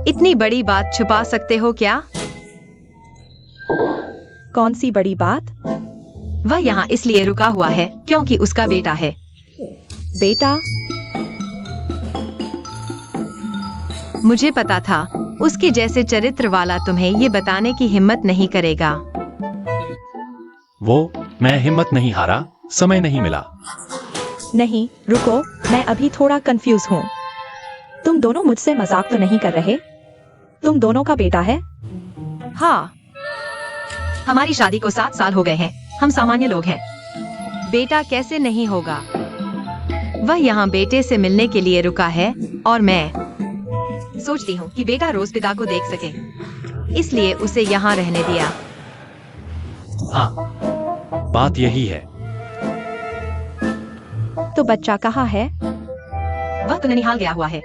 इतनी बड़ी बात छुपा सकते हो क्या? कौन सी बड़ी बात? वह यहाँ इसलिए रुका हुआ है क्योंकि उसका बेटा है। बेटा? मुझे पता था उसके जैसे चरित्र वाला तुम्हें ये बताने की हिम्मत नहीं करेगा। मैं हिम्मत नहीं हारा, समय नहीं मिला। नहीं, रुको, मैं अभी थोड़ा कंफ्यूज हूँ। तुम दोनों मुझसे मजाक तो नहीं कर रहे? तुम दोनों का बेटा है? हाँ, हमारी शादी को 7 साल हो गए हैं। हम सामान्य लोग हैं। बेटा कैसे नहीं होगा? वह यहाँ बेटे से मिलने के लिए रुका है, और मैं सोचती हूँ कि बेटा रोज पिता को देख सके, इसलिए उसे यहाँ रहने दिया। हाँ, बात यही है। तो बच्चा कहाँ है? वह तो ननिहाल गया हुआ है।